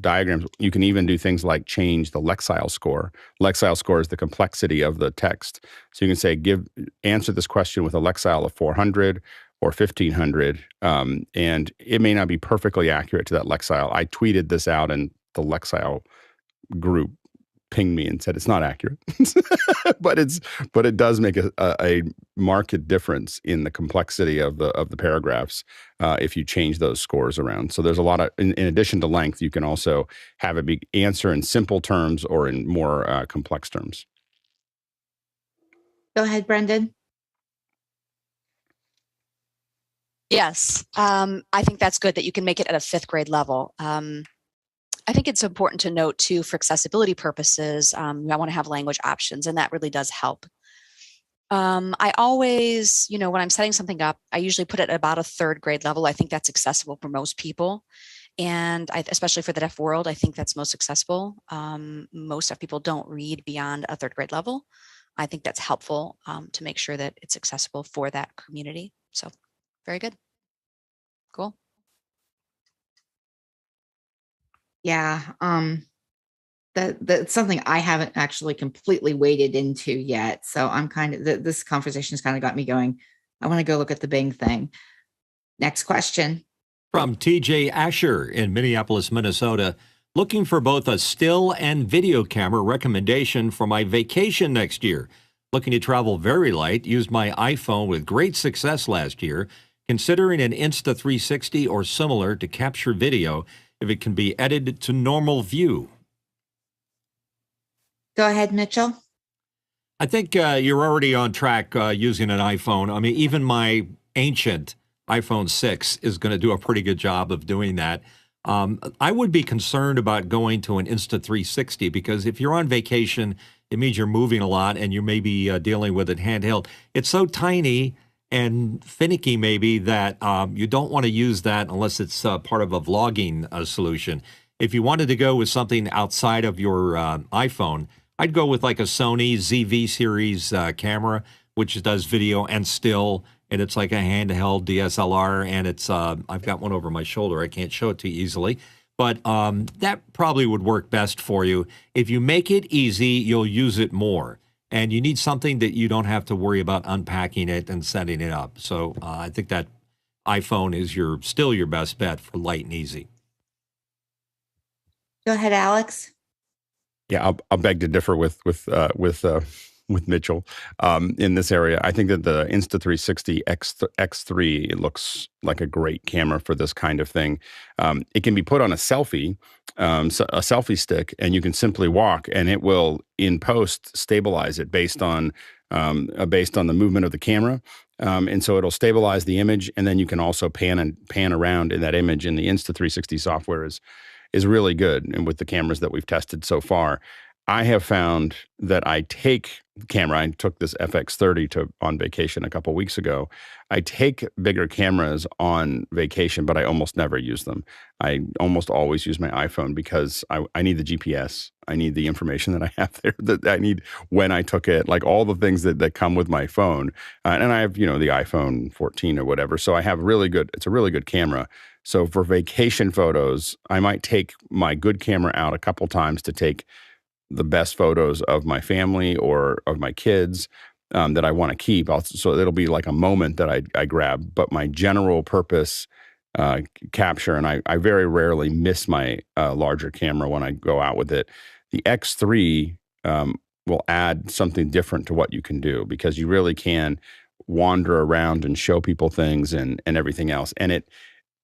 diagrams. You can even do things like change the Lexile score. Lexile score is the complexity of the text. So you can say, answer this question with a Lexile of 400 or 1500. And it may not be perfectly accurate to that Lexile. I tweeted this out, and the Lexile group pinged me and said it's not accurate, but it does make a marked difference in the complexity of the paragraphs if you change those scores around. So there's a lot of, in addition to length, you can also have it be answer in simple terms or in more complex terms. Go ahead, Brendan. Yes, I think that's good that you can make it at a fifth grade level. I think it's important to note too, for accessibility purposes, I want to have language options, and that really does help. I always, when I'm setting something up, I usually put it at about a third grade level. I think that's accessible for most people. And especially for the deaf world, I think that's most accessible. Most deaf people don't read beyond a third grade level. I think that's helpful to make sure that it's accessible for that community. So very good. Cool. Yeah. That's something I haven't actually completely waded into yet. So I'm this conversation has kind of got me going. I want to go look at the Bing thing. Next question. From TJ Asher in Minneapolis, Minnesota, looking for both a still and video camera recommendation for my vacation next year. Looking to travel very light, used my iPhone with great success last year, considering an Insta360 or similar to capture video if it can be edited to normal view. Go ahead, Mitchell. I think you're already on track using an iPhone. I mean, even my ancient iPhone 6 is going to do a pretty good job of doing that. I would be concerned about going to an Insta360 because if you're on vacation, it means you're moving a lot and you may be dealing with it handheld. It's so tiny and finicky maybe that you don't want to use that unless it's part of a vlogging solution. If you wanted to go with something outside of your iPhone, I'd go with like a Sony ZV series camera, which does video and still, and it's like a handheld DSLR, and it's I've got one over my shoulder. I can't show it to you easily, but that probably would work best for you. If you make it easy, you'll use it more. And you need something that you don't have to worry about unpacking it and setting it up. So I think that iPhone is still your best bet for light and easy. Go ahead, Alex. Yeah, I'll beg to differ with Mitchell in this area. I think that the Insta360 X3, it looks like a great camera for this kind of thing. It can be put on a selfie stick, and you can simply walk, and it will in post stabilize it based on the movement of the camera. And so it'll stabilize the image, and then you can also pan around in that image. And the Insta360 software is really good. And with the cameras that we've tested so far, I have found that I take the camera. I took this FX30 on vacation a couple weeks ago. I take bigger cameras on vacation, but I almost never use them. I almost always use my iPhone because I need the GPS. I need the information that I have there, that I need when I took it, like all the things that come with my phone. And I have, the iPhone 14 or whatever. So I have it's a really good camera. So for vacation photos, I might take my good camera out a couple times to take the best photos of my family or of my kids that I want to keep. So it'll be like a moment that I grab. But my general purpose capture, and I very rarely miss my larger camera when I go out with it. The X3 will add something different to what you can do, because you really can, wander around and show people things and everything else. And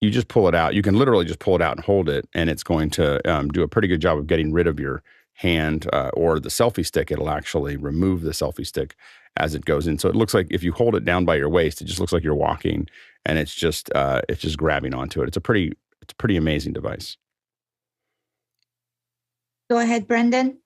you just pull it out. You can literally just pull it out and hold it, and it's going to do a pretty good job of getting rid of your hand or the selfie stick. It'll actually remove the selfie stick as it goes in. So it looks like if you hold it down by your waist, it just looks like you're walking, and it's just grabbing onto it. It's a pretty amazing device. Go ahead, Brendan.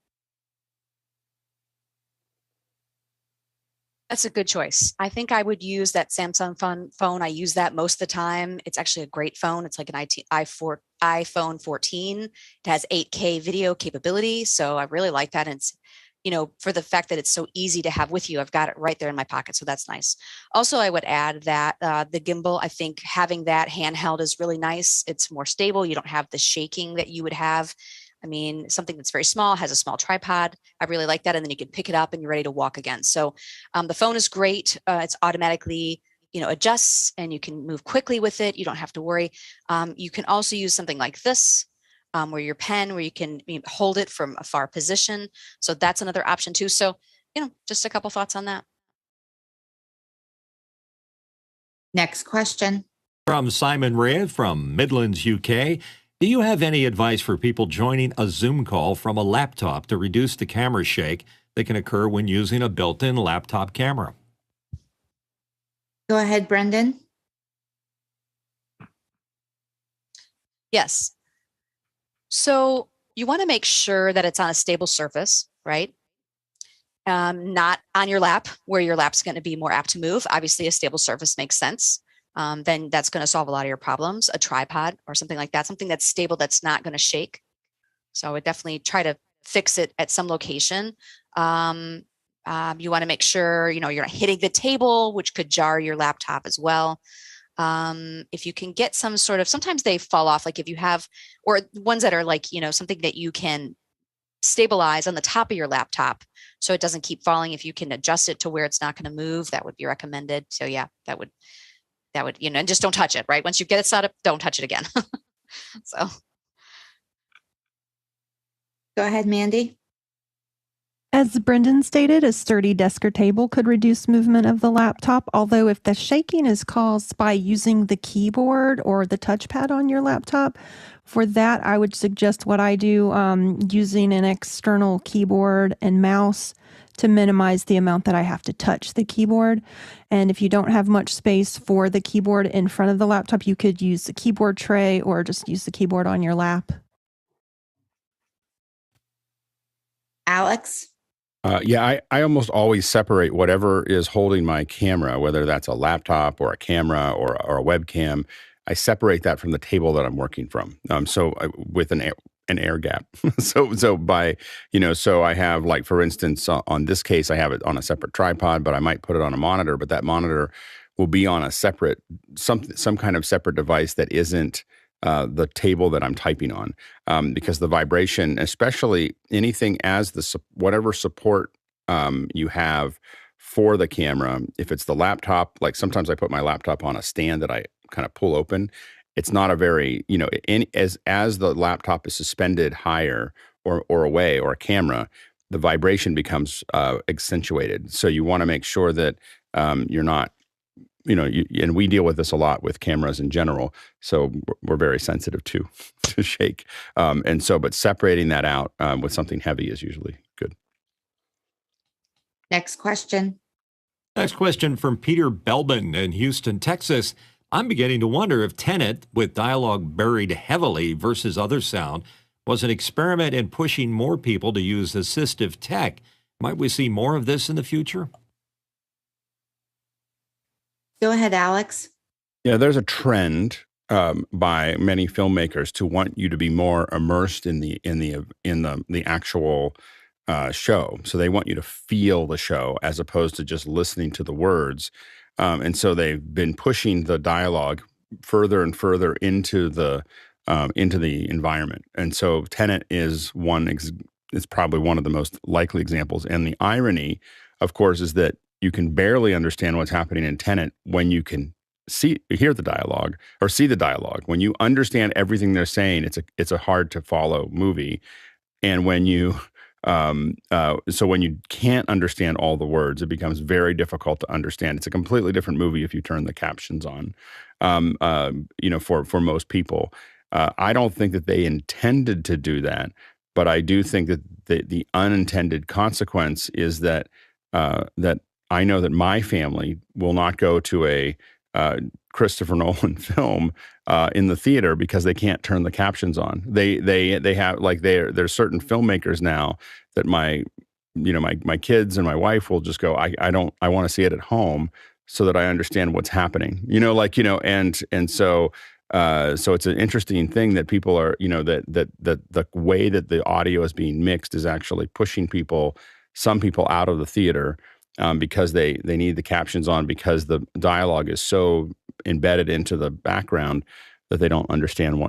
That's a good choice. I think I would use that Samsung phone. I use that most of the time. It's actually a great phone. It's like an iPhone 14. It has 8K video capability. So I really like that. And it's, for the fact that it's so easy to have with you, I've got it right there in my pocket. So that's nice. Also, I would add that the gimbal, I think having that handheld is really nice. It's more stable. You don't have the shaking that you would have. I mean, something that's very small, has a small tripod. I really like that. And then you can pick it up and you're ready to walk again. So the phone is great. It's automatically, adjusts, and you can move quickly with it. You don't have to worry. You can also use something like this, where your pen, where you can hold it from a far position. So that's another option too. So, just a couple thoughts on that. Next question. From Simon Ray from Midlands, UK. Do you have any advice for people joining a Zoom call from a laptop to reduce the camera shake that can occur when using a built-in laptop camera? Go ahead, Brendan. Yes. So you want to make sure that it's on a stable surface, right? Not on your lap, where your lap's going to be more apt to move. Obviously, a stable surface makes sense. Then that's going to solve a lot of your problems. A tripod or something like that, something that's stable, that's not going to shake. So I would definitely try to fix it at some location. You want to make sure, you're not hitting the table, which could jar your laptop as well. If you can get some sort of, sometimes they fall off, like if you have, or ones that are like, something that you can stabilize on the top of your laptop so it doesn't keep falling. If you can adjust it to where it's not going to move, that would be recommended. So yeah, that would, and just don't touch it, right? Once you get it set up, don't touch it again. So. Go ahead, Mandy. As Brendan stated, a sturdy desk or table could reduce movement of the laptop, although if the shaking is caused by using the keyboard or the touchpad on your laptop, for that, I would suggest what I do, using an external keyboard and mouse to minimize the amount that I have to touch the keyboard. And if you don't have much space for the keyboard in front of the laptop, you could use the keyboard tray or just use the keyboard on your lap. Alex? I almost always separate whatever is holding my camera, whether that's a laptop or a camera or a webcam. I separate that from the table that I'm working from. With an air gap. So I have, like, for instance, on this case, I have it on a separate tripod, but I might put it on a monitor, but that monitor will be on a separate, some kind of separate device that isn't the table that I'm typing on, because the vibration, especially anything as whatever support you have for the camera, if it's the laptop, like sometimes I put my laptop on a stand that I kind of pull open. It's not a very, as the laptop is suspended higher or away, or a camera, the vibration becomes accentuated. So you want to make sure that you're not, and we deal with this a lot with cameras in general. So we're very sensitive to shake. But separating that out with something heavy is usually good. Next question. Next question from Peter Belbin in Houston, Texas. I'm beginning to wonder if Tenet, with dialogue buried heavily versus other sound, was an experiment in pushing more people to use assistive tech. Might we see more of this in the future? Go ahead, Alex. Yeah, there's a trend by many filmmakers to want you to be more immersed in the actual show. So they want you to feel the show as opposed to just listening to the words. And so they've been pushing the dialogue further and further into the environment. And so Tenet is is probably one of the most likely examples. And the irony, of course, is that you can barely understand what's happening in Tenet when you can hear the dialogue or see the dialogue. When you understand everything they're saying, it's a hard to follow movie. And when you So when you can't understand all the words, it becomes very difficult to understand. It's a completely different movie if you turn the captions on. For most people, I don't think that they intended to do that, but I do think that the unintended consequence is that that I know that my family will not go to a Christopher Nolan film in the theater because they can't turn the captions on. They have like there's certain filmmakers now that my kids and my wife will just go, I want to see it at home so that I understand what's happening. And so it's an interesting thing that people are, that the way that the audio is being mixed is actually pushing some people out of the theater because they need the captions on because the dialogue is so embedded into the background that they don't understand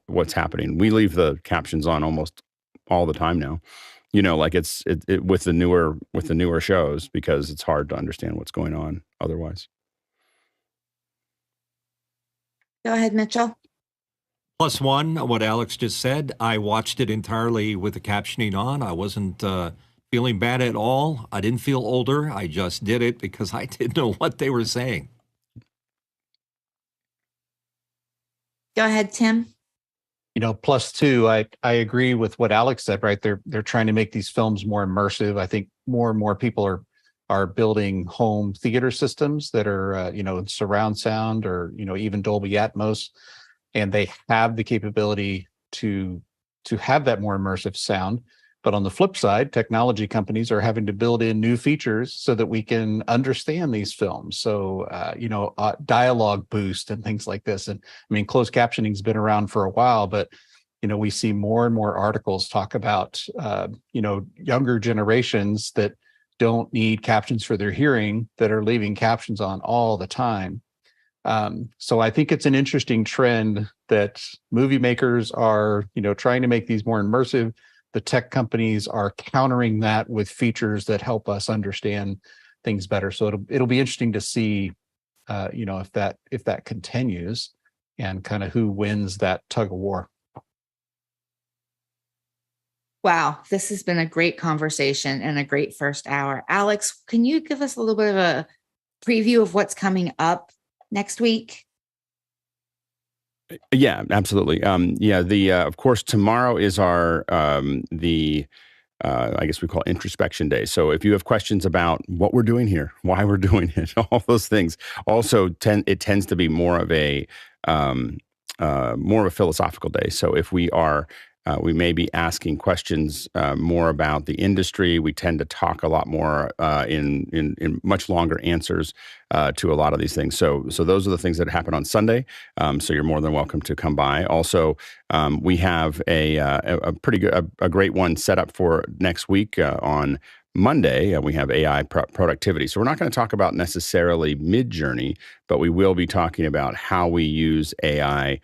what's happening. We leave the captions on almost all the time now, like it's with the newer shows because it's hard to understand what's going on otherwise. Go ahead, Mitchell. Plus one, what Alex just said, I watched it entirely with the captioning on. I wasn't feeling bad at all. I didn't feel older. I just did it because I didn't know what they were saying. Go ahead, Tim. Plus two, I agree with what Alex said, right? They're trying to make these films more immersive. I think more and more people are building home theater systems that are, surround sound or, even Dolby Atmos, and they have the capability to have that more immersive sound. But on the flip side, technology companies are having to build in new features so that we can understand these films. So, dialogue boost and things like this. And I mean, closed captioning has been around for a while, but, we see more and more articles talk about, younger generations that don't need captions for their hearing that are leaving captions on all the time. So I think it's an interesting trend that movie makers are, trying to make these more immersive. The tech companies are countering that with features that help us understand things better. So it'll be interesting to see, if that continues and kind of who wins that tug of war. Wow, this has been a great conversation and a great first hour. Alex, can you give us a little bit of a preview of what's coming up next week? Yeah, absolutely. Of course, tomorrow is our I guess we call introspection day. So if you have questions about what we're doing here, why we're doing it, all those things, also it tends to be more of a philosophical day. So if we may be asking questions more about the industry. We tend to talk a lot more in much longer answers to a lot of these things. So those are the things that happen on Sunday. So you're more than welcome to come by. Also, we have a pretty good, a great one set up for next week on Monday. We have AI productivity. So we're not going to talk about necessarily Midjourney, but we will be talking about how we use AI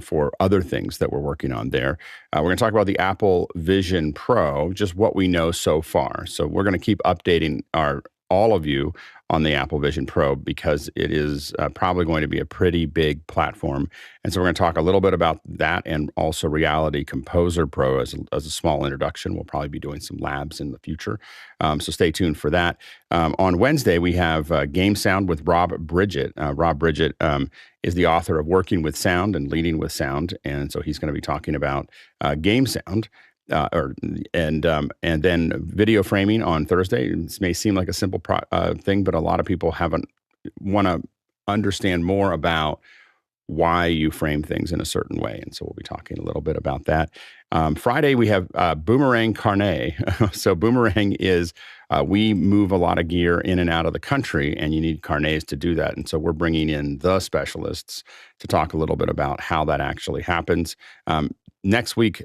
for other things that we're working on there. We're going to talk about the Apple Vision Pro, just what we know so far. So we're going to keep updating all of you on the Apple Vision Pro because it is probably going to be a pretty big platform. And so we're going to talk a little bit about that and also Reality Composer Pro as a small introduction. We'll probably be doing some labs in the future. So stay tuned for that. On Wednesday, we have Game Sound with Rob Bridget. Rob Bridget is the author of Working with Sound and Leading with Sound. And so he's going to be talking about game sound. And then video framing on Thursday. This may seem like a simple thing, but a lot of people want to understand more about why you frame things in a certain way. And so we'll be talking a little bit about that. Friday, we have Boomerang Carnet. So Boomerang is, we move a lot of gear in and out of the country, and you need carnets to do that. And so we're bringing in the specialists to talk a little bit about how that actually happens. Next week,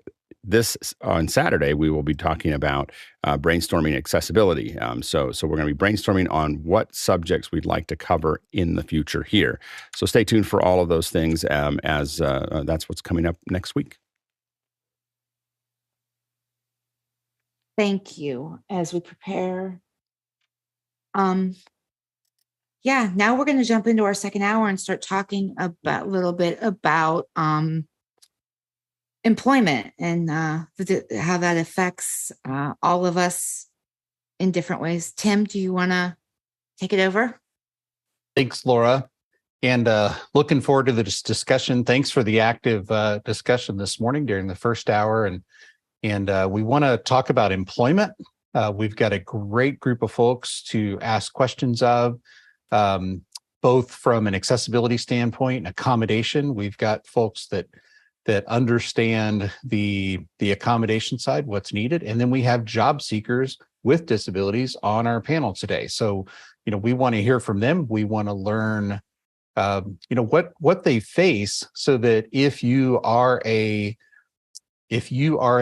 on Saturday, we will be talking about brainstorming accessibility. So we're going to be brainstorming on what subjects we'd like to cover in the future here. So stay tuned for all of those things as that's what's coming up next week. Thank you. As we prepare. Now we're going to jump into our second hour and start talking a little bit about employment and how that affects all of us in different ways. Tim, do you want to take it over? Thanks, Laura. And looking forward to this discussion. Thanks for the active discussion this morning during the first hour. And we want to talk about employment. We've got a great group of folks to ask questions of, both from an accessibility standpoint and accommodation. We've got folks that understand the accommodation side, what's needed. And then we have job seekers with disabilities on our panel today. So, we want to hear from them. We want to learn, what they face, so that if you are an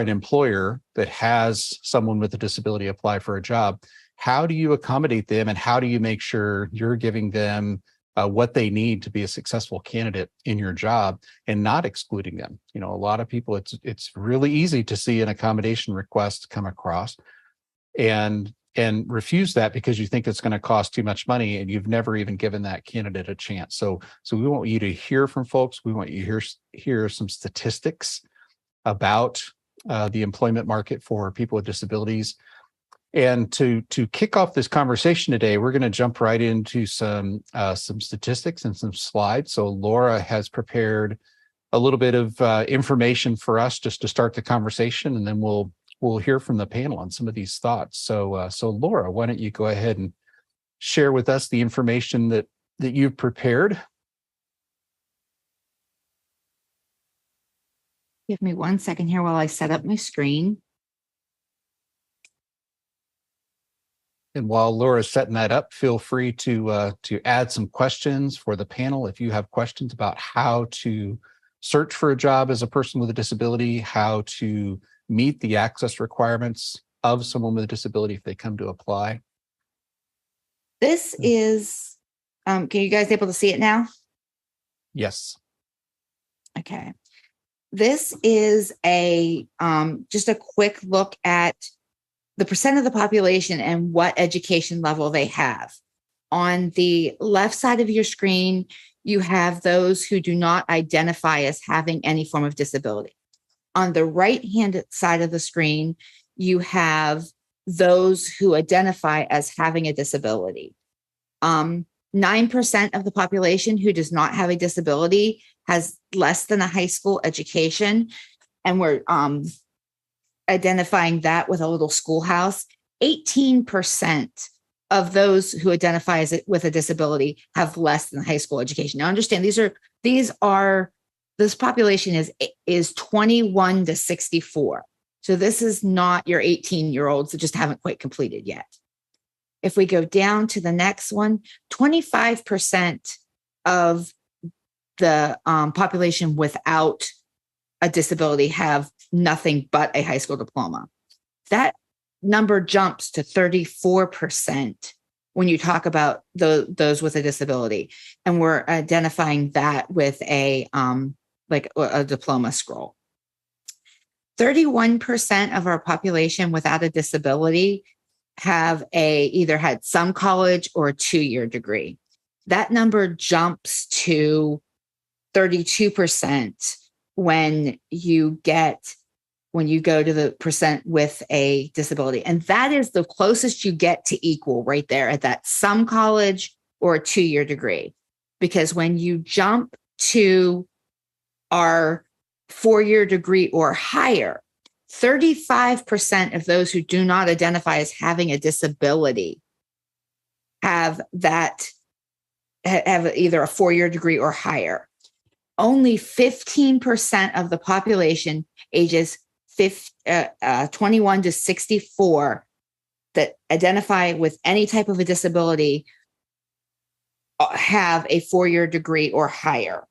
employer that has someone with a disability apply for a job, how do you accommodate them, and how do you make sure you're giving them what they need to be a successful candidate in your job and not excluding them? A lot of people, it's really easy to see an accommodation request come across and refuse that because you think it's going to cost too much money and you've never even given that candidate a chance. So we want you to hear from folks. We want you to hear some statistics about the employment market for people with disabilities. And to kick off this conversation today, we're going to jump right into some statistics and some slides. So Laura has prepared a little bit of information for us just to start the conversation, and then we'll hear from the panel on some of these thoughts. So Laura, why don't you go ahead and share with us the information that you've prepared? Give me 1 second here while I set up my screen. And while Laura's setting that up, feel free to add some questions for the panel. If you have questions about how to search for a job as a person with a disability, how to meet the access requirements of someone with a disability if they come to apply. This is, can you guys able to see it now? Yes. Okay. This is just a quick look at the percent of the population and what education level they have. On the left side of your screen, you have those who do not identify as having any form of disability. On the right-hand side of the screen, you have those who identify as having a disability. 9% of the population who does not have a disability has less than a high school education, and we're identifying that with a little schoolhouse. 18% of those who identify with a disability have less than a high school education. Now, understand this population is 21 to 64. So this is not your 18-year-olds that just haven't quite completed yet. If we go down to the next one, 25% of the population without a disability have nothing but a high school diploma. That number jumps to 34% when you talk about those with a disability. And we're identifying that with a diploma scroll. 31% of our population without a disability have either had some college or a 2-year degree. That number jumps to 32% when you go to the percent with a disability. And that is the closest you get to equal right there at that some college or a 2-year degree. Because when you jump to our 4-year degree or higher, 35% of those who do not identify as having a disability have either a 4-year degree or higher. Only 15% of the population ages 21 to 64 that identify with any type of a disability have a 4-year degree or higher.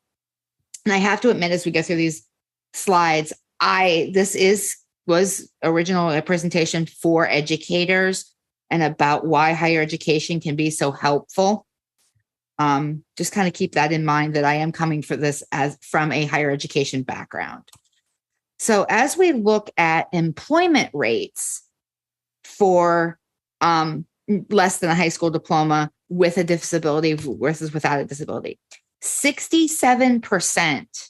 And I have to admit, as we go through these slides, this was originally a presentation for educators and about why higher education can be so helpful. Just kind of keep that in mind, that I am coming for this from a higher education background. So as we look at employment rates for less than a high school diploma with a disability versus without a disability, 67%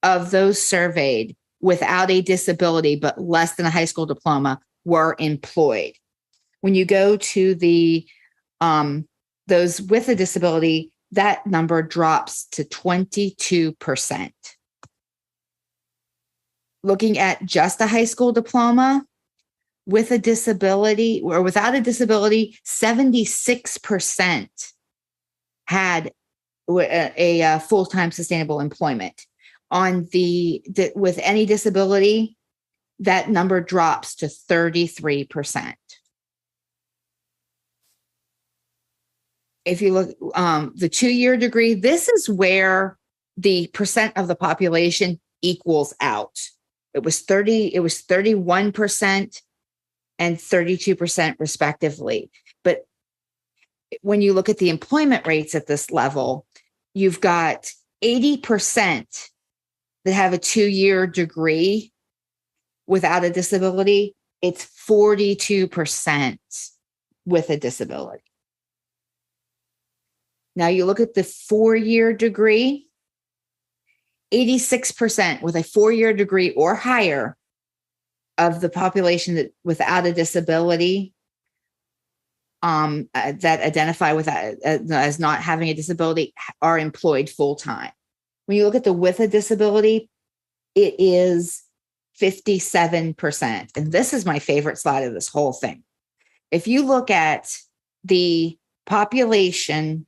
of those surveyed without a disability but less than a high school diploma were employed. When you go to the those with a disability, that number drops to 22%. Looking at just a high school diploma, with a disability or without a disability, 76% had a full-time sustainable employment. On with any disability, that number drops to 33%. If you look, the 2-year degree, this is where the percent of the population equals out. It was 31% and 32% respectively. But when you look at the employment rates at this level, you've got 80% that have a 2-year degree without a disability. It's 42% with a disability. Now you look at the 4-year degree, 86% with a 4-year degree or higher of the population that without a disability that identify with as not having a disability are employed full-time. When you look at the with a disability, it is 57%. And this is my favorite slide of this whole thing. If you look at the population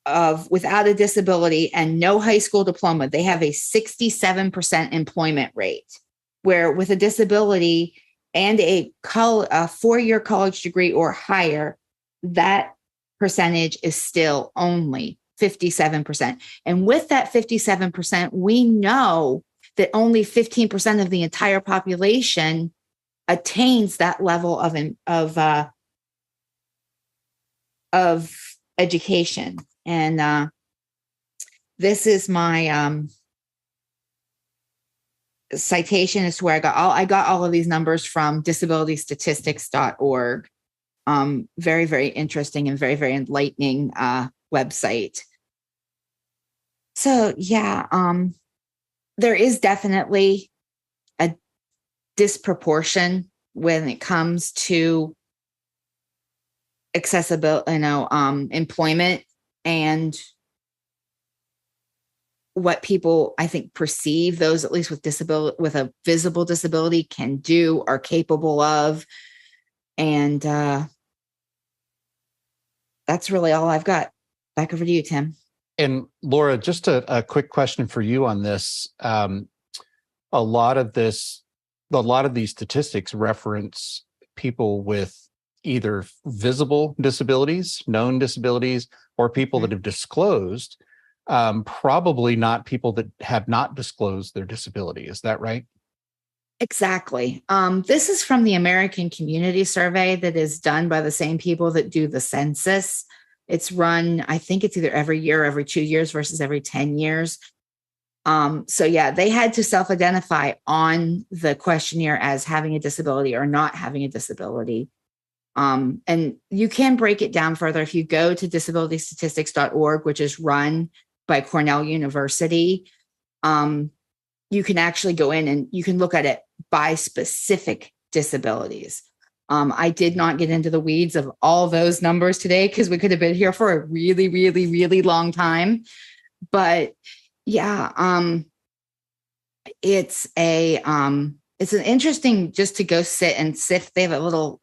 of without a disability and no high school diploma, they have a 67% employment rate, where with a disability and a 4-year college degree or higher, that percentage is still only 57%. And with that 57%, we know that only 15% of the entire population attains that level of education. And this is my citation as to where I got all of these numbers from disabilitystatistics.org. Very, very interesting and very, very enlightening website. So yeah, there is definitely a disproportion when it comes to accessibility, employment, and what people, I think, perceive those, at least with disability, with a visible disability, can do, are capable of. And that's really all I've got. Back over to you, Tim. And Laura, just a quick question for you on this. A lot of these statistics reference people with either visible disabilities, known disabilities, or people that have disclosed, probably not people that have not disclosed their disability. Is that right? Exactly. This is from the American Community Survey that is done by the same people that do the census. It's run, I think it's either every year, every 2 years versus every 10 years. So yeah, they had to self-identify on the questionnaire as having a disability or not having a disability. And you can break it down further if you go to disabilitystatistics.org, which is run by Cornell University. You can actually go in and you can look at it by specific disabilities. I did not get into the weeds of all those numbers today because we could have been here for a really, really, really long time. But yeah, it's an interesting just to go sit and sift. They have a little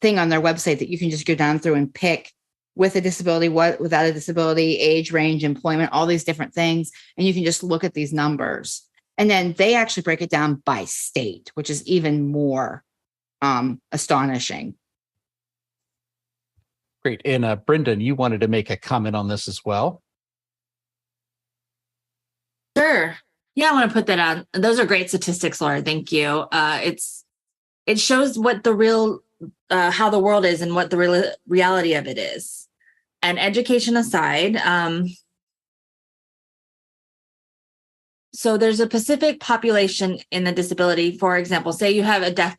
thing on their website that you can just go down through and pick with a disability, what without a disability, age range, employment, all these different things. And you can just look at these numbers. And then they actually break it down by state, which is even more astonishing. Great. And Brendan, you wanted to make a comment on this as well. Sure. Yeah, I want to put that on. Those are great statistics, Laura. Thank you. It shows what the real, how the world is and what the reality of it is. And education aside, so there's a specific population in the disability. For example, say you have a deaf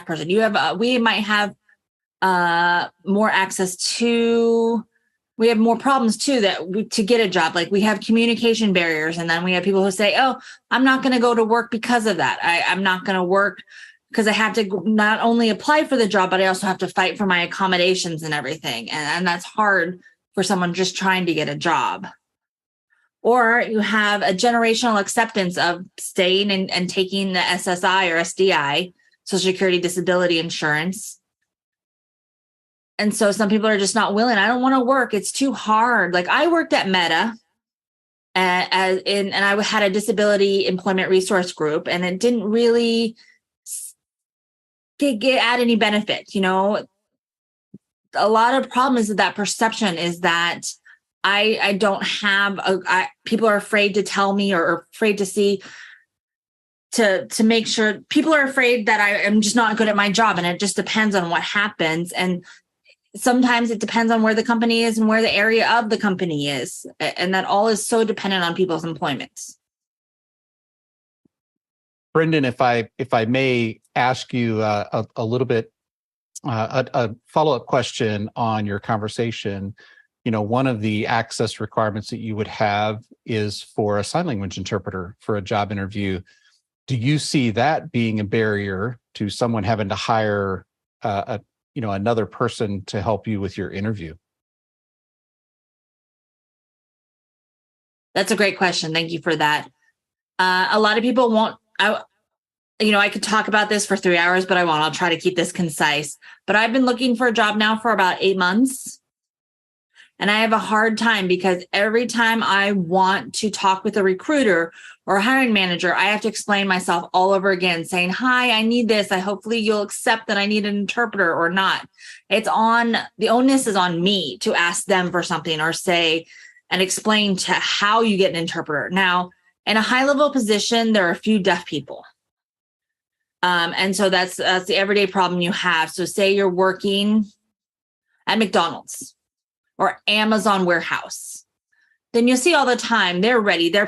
person. We might have more access to we have more problems too to get a job. Like we have communication barriers, and then we have people who say, "Oh, I'm not going to go to work because of that. I'm not going to work because I have to not only apply for the job, but I also have to fight for my accommodations and everything." And that's hard for someone just trying to get a job. Or you have a generational acceptance of staying and taking the SSI or SDI, Social Security Disability Insurance. And so some people are just not willing. I don't want to work. It's too hard. Like I worked at Meta and I had a disability employment resource group, and it didn't really add any benefit. You know, a lot of problem is that perception is that I don't have people are afraid to tell me or afraid to see to make sure. People are afraid that I am just not good at my job, and it just depends on what happens. And sometimes it depends on where the company is and where the area of the company is. And that all is so dependent on people's employments. Brendan, if I may ask you a little bit, a follow-up question on your conversation. You know, one of the access requirements that you would have is for a sign language interpreter for a job interview. Do you see that being a barrier to someone having to hire another person to help you with your interview? That's a great question. Thank you for that. A lot of people won't, I could talk about this for 3 hours, but I won't. I'll try to keep this concise. But I've been looking for a job now for about 8 months. And I have a hard time because every time I want to talk with a recruiter or a hiring manager, I have to explain myself all over again, saying, "Hi, I need this. Hopefully you'll accept that I need an interpreter or not." The onus is on me to ask them for something or say and explain to how you get an interpreter. Now, in a high-level position, there are a few deaf people. And so that's the everyday problem you have. So say you're working at McDonald's or Amazon warehouse, then you'll see all the time they're ready to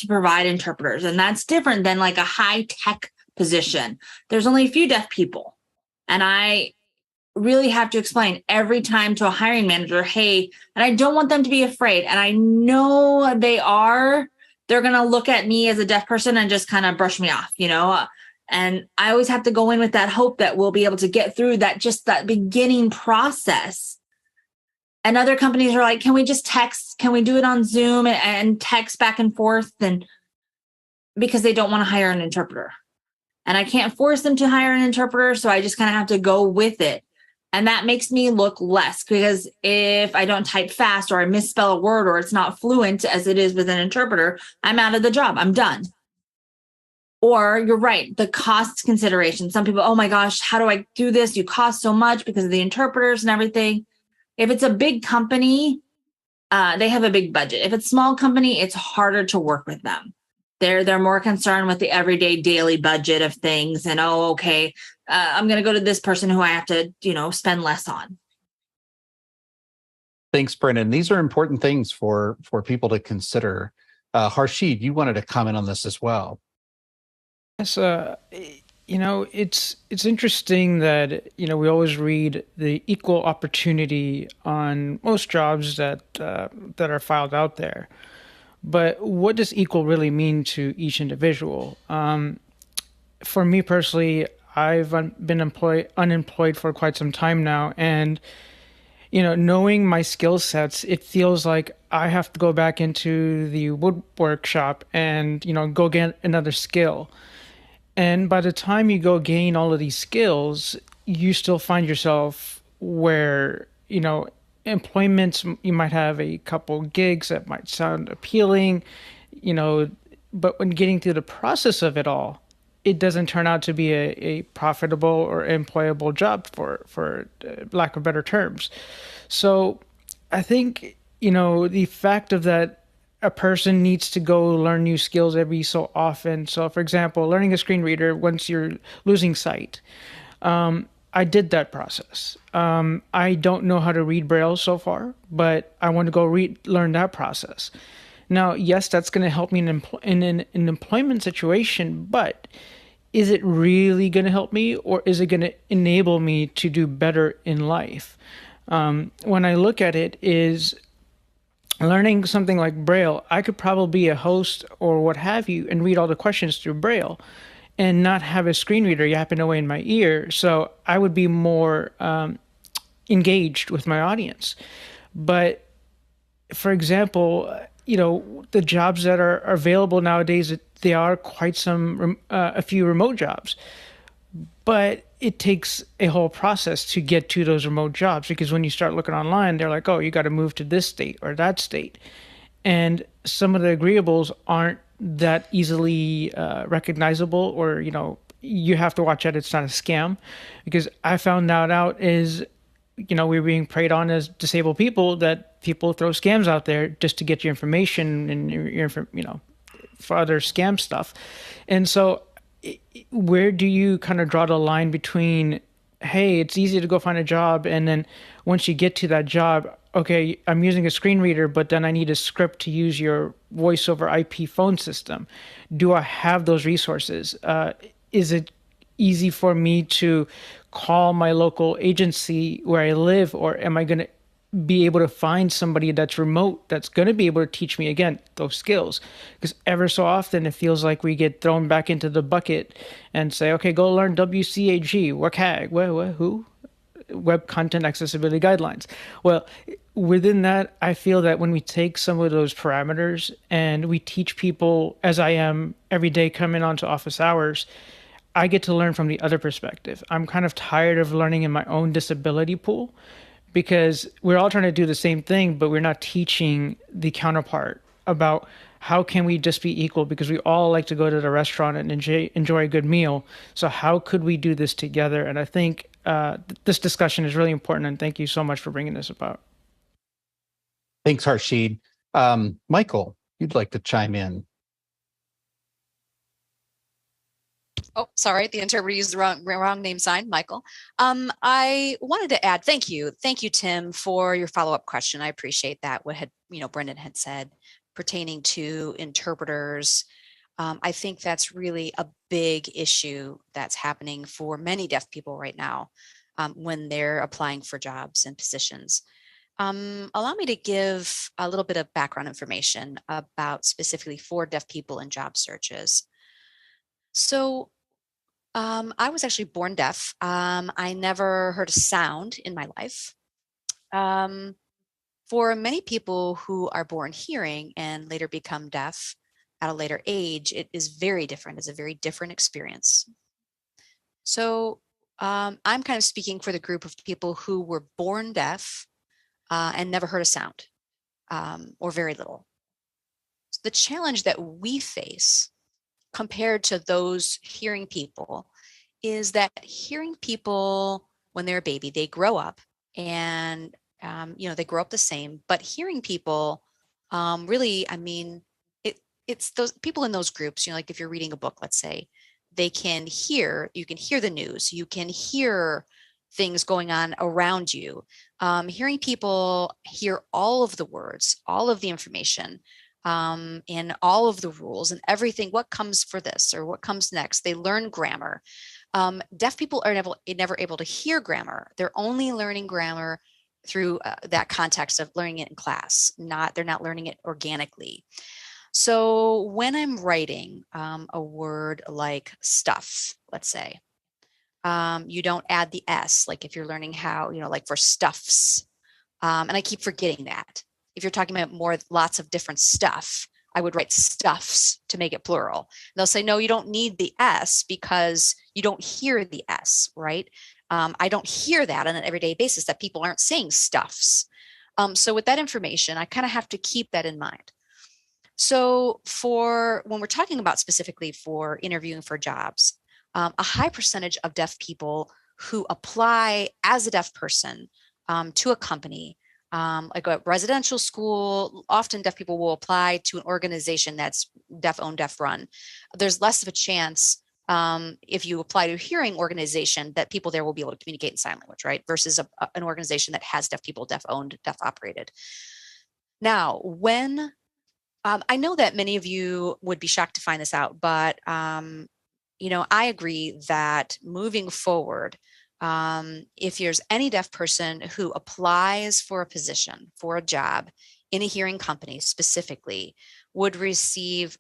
provide interpreters. And that's different than like a high tech position. There's only a few deaf people. And I really have to explain every time to a hiring manager, hey, and I don't want them to be afraid. And I know they're going to look at me as a deaf person and just kind of brush me off, and I always have to go in with that hope that we'll be able to get through that beginning process. And other companies are like, can we just text? Can we do it on Zoom and text back and forth? And because they don't want to hire an interpreter. And I can't force them to hire an interpreter. So I just kind of have to go with it. And that makes me look less, because if I don't type fast or I misspell a word or it's not fluent as it is with an interpreter, I'm out of the job. I'm done. Or you're right, the cost consideration. Some people, oh my gosh, how do I do this? You cost so much because of the interpreters and everything. If it's a big company, they have a big budget. If it's a small company, it's harder to work with them. They're more concerned with the everyday daily budget of things. And, I'm going to go to this person who I have to, spend less on. Thanks, Brendan. These are important things for people to consider. Harshid, you wanted to comment on this as well. Yes, it's interesting that we always read the equal opportunity on most jobs that are filed out there, but what does equal really mean to each individual? For me personally, I've been unemployed for quite some time now, and knowing my skill sets, it feels like I have to go back into the woodwork shop and go get another skill. And by the time you go gain all of these skills, you still find yourself where, employments, you might have a couple gigs that might sound appealing, but when getting through the process of it all, it doesn't turn out to be a profitable or employable job for lack of better terms. So I think, the fact of that, a person needs to go learn new skills every so often. So, for example, learning a screen reader once you're losing sight. I did that process. I don't know how to read Braille so far, but I want to go learn that process. Now, yes, that's going to help me in an employment situation, but is it really going to help me, or is it going to enable me to do better in life? when I look at it is learning something like Braille. I could probably be a host or what have you and read all the questions through Braille and not have a screen reader yapping away in my ear. So I would be more engaged with my audience. But for example, the jobs that are available nowadays, they are quite a few remote jobs. But it takes a whole process to get to those remote jobs, because when you start looking online, they're like, oh, you got to move to this state or that state. And some of the agreeables aren't that easily recognizable, or, you have to watch out it's not a scam. Because I found out is, we're being preyed on as disabled people, that people throw scams out there just to get your information and your for other scam stuff. And so where do you kind of draw the line between, hey, it's easy to go find a job, and then once you get to that job, okay, I'm using a screen reader, but then I need a script to use your voice over IP phone system. Do I have those resources? Is it easy for me to call my local agency where I live, or am I going to be able to find somebody that's remote that's going to be able to teach me, again, those skills? Because ever so often it feels like we get thrown back into the bucket and say, okay, go learn WCAG, WCAG, who? Web Content Accessibility Guidelines. Well, within that, I feel that when we take some of those parameters and we teach people, as I am every day coming onto office hours, I get to learn from the other perspective. I'm kind of tired of learning in my own disability pool, because we're all trying to do the same thing, but we're not teaching the counterpart about how can we just be equal, because we all like to go to the restaurant and enjoy a good meal. So how could we do this together? And I think this discussion is really important, and thank you so much for bringing this about. Thanks, Harshid. Michael, you'd like to chime in. Oh, sorry, the interpreter used the wrong name sign, Michael. I wanted to add, thank you, Tim, for your follow-up question. I appreciate that. What Brendan had said pertaining to interpreters. I think that's really a big issue that's happening for many deaf people right now when they're applying for jobs and positions. Allow me to give a little bit of background information about specifically for deaf people in job searches. So I was actually born deaf. I never heard a sound in my life. For many people who are born hearing and later become deaf at a later age, it is very different. It's a very different experience. So I'm kind of speaking for the group of people who were born deaf and never heard a sound, or very little. So the challenge that we face compared to those hearing people is that hearing people, when they're a baby, they grow up and they grow up the same, but hearing people really, it's those people in those groups, like if you're reading a book, let's say, you can hear the news, you can hear things going on around you. Hearing people hear all of the words, all of the information, and all of the rules and everything, what comes for this or what comes next. They learn grammar. Deaf people are never able to hear grammar. They're only learning grammar through that context of learning it in class. They're not learning it organically. So when I'm writing a word like stuff, let's say, you don't add the S, like if you're learning how, like for stuffs. And I keep forgetting that. If you're talking about lots of different stuff, I would write stuffs to make it plural. And they'll say, no, you don't need the S because you don't hear the S, right? I don't hear that on an everyday basis, that people aren't saying stuffs. So with that information, I kind of have to keep that in mind. So when we're talking about specifically for interviewing for jobs, a high percentage of deaf people who apply as a deaf person to a company, like a residential school, often deaf people will apply to an organization that's deaf-owned, deaf-run. There's less of a chance if you apply to a hearing organization that people there will be able to communicate in sign language, right? Versus an organization that has deaf people, deaf-owned, deaf-operated. Now, when I know that many of you would be shocked to find this out, but I agree that moving forward, if there's any deaf person who applies for a position, for a job in a hearing company specifically, would receive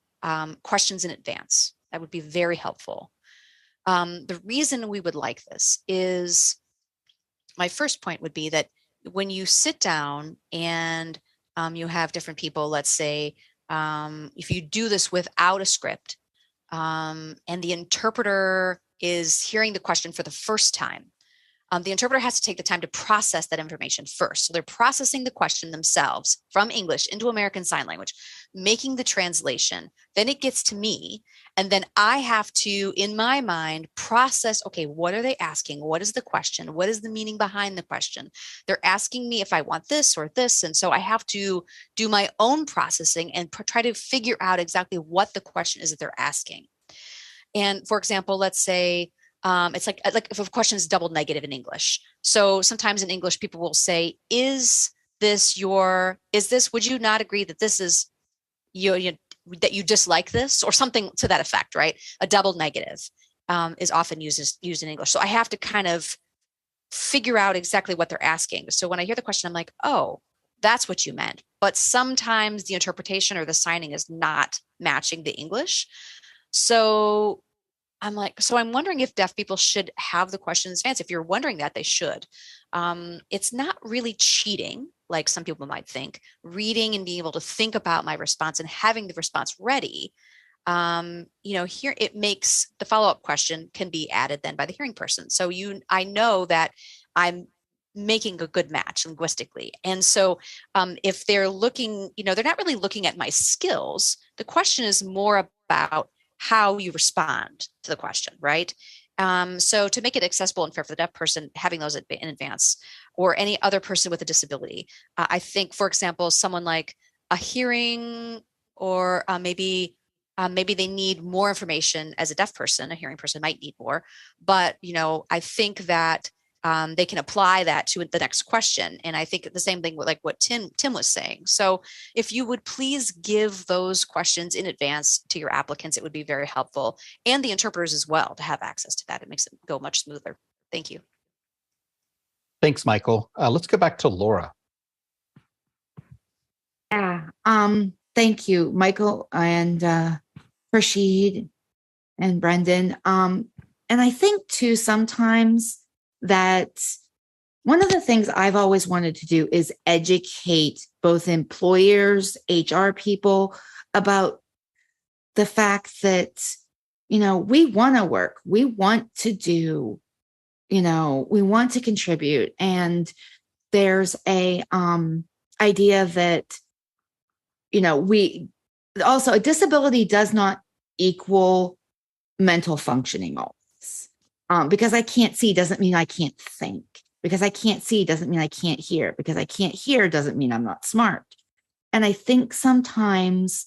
questions in advance. That would be very helpful. The reason we would like this is, my first point would be that when you sit down and you have different people, let's say, if you do this without a script, and the interpreter is hearing the question for the first time, the interpreter has to take the time to process that information first. So they're processing the question themselves from English into American Sign Language, making the translation. Then it gets to me. And then I have to, in my mind, process, okay, what are they asking? What is the question? What is the meaning behind the question? They're asking me if I want this or this. And so I have to do my own processing and try to figure out exactly what the question is that they're asking. And for example, let's say, it's like if a question is double negative in English. So sometimes in English, people will say, would you not agree that this is, that you dislike this, or something to that effect, right? A double negative is often used in English. So I have to kind of figure out exactly what they're asking. So when I hear the question, I'm like, oh, that's what you meant. But sometimes the interpretation or the signing is not matching the English. So I'm wondering if deaf people should have the questions in advance. If you're wondering that, they should. It's not really cheating, like some people might think. Reading and being able to think about my response and having the response ready, here it makes the follow-up question can be added then by the hearing person. So I know that I'm making a good match linguistically. And so if they're looking, they're not really looking at my skills. The question is more about how you respond to the question, right? So to make it accessible and fair for the deaf person, having those in advance, or any other person with a disability. I think, for example, someone like a hearing, or maybe they need more information as a deaf person. A hearing person might need more, but I think that they can apply that to the next question. And I think the same thing with like what Tim was saying. So if you would please give those questions in advance to your applicants, it would be very helpful. And the interpreters as well, to have access to that. It makes it go much smoother. Thank you. Thanks, Michael. Let's go back to Laura. Yeah. Thank you, Michael and Rashid and Brendan. And I think too, sometimes that one of the things I've always wanted to do is educate both employers, HR people about the fact that, we want to work, we want to do, we want to contribute. And there's a idea that, also a disability does not equal mental functioning always. Because I can't see doesn't mean I can't think. Because I can't see doesn't mean I can't hear. Because I can't hear doesn't mean I'm not smart. And I think sometimes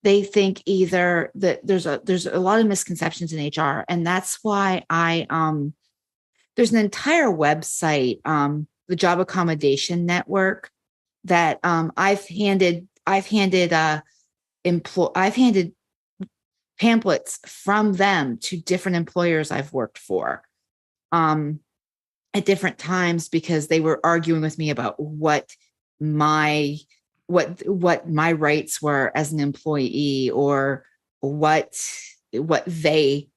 they think either that there's a lot of misconceptions in HR, and that's why there's an entire website, the Job Accommodation Network, that I've handed pamphlets from them to different employers I've worked for at different times, because they were arguing with me about what my rights were as an employee, or what they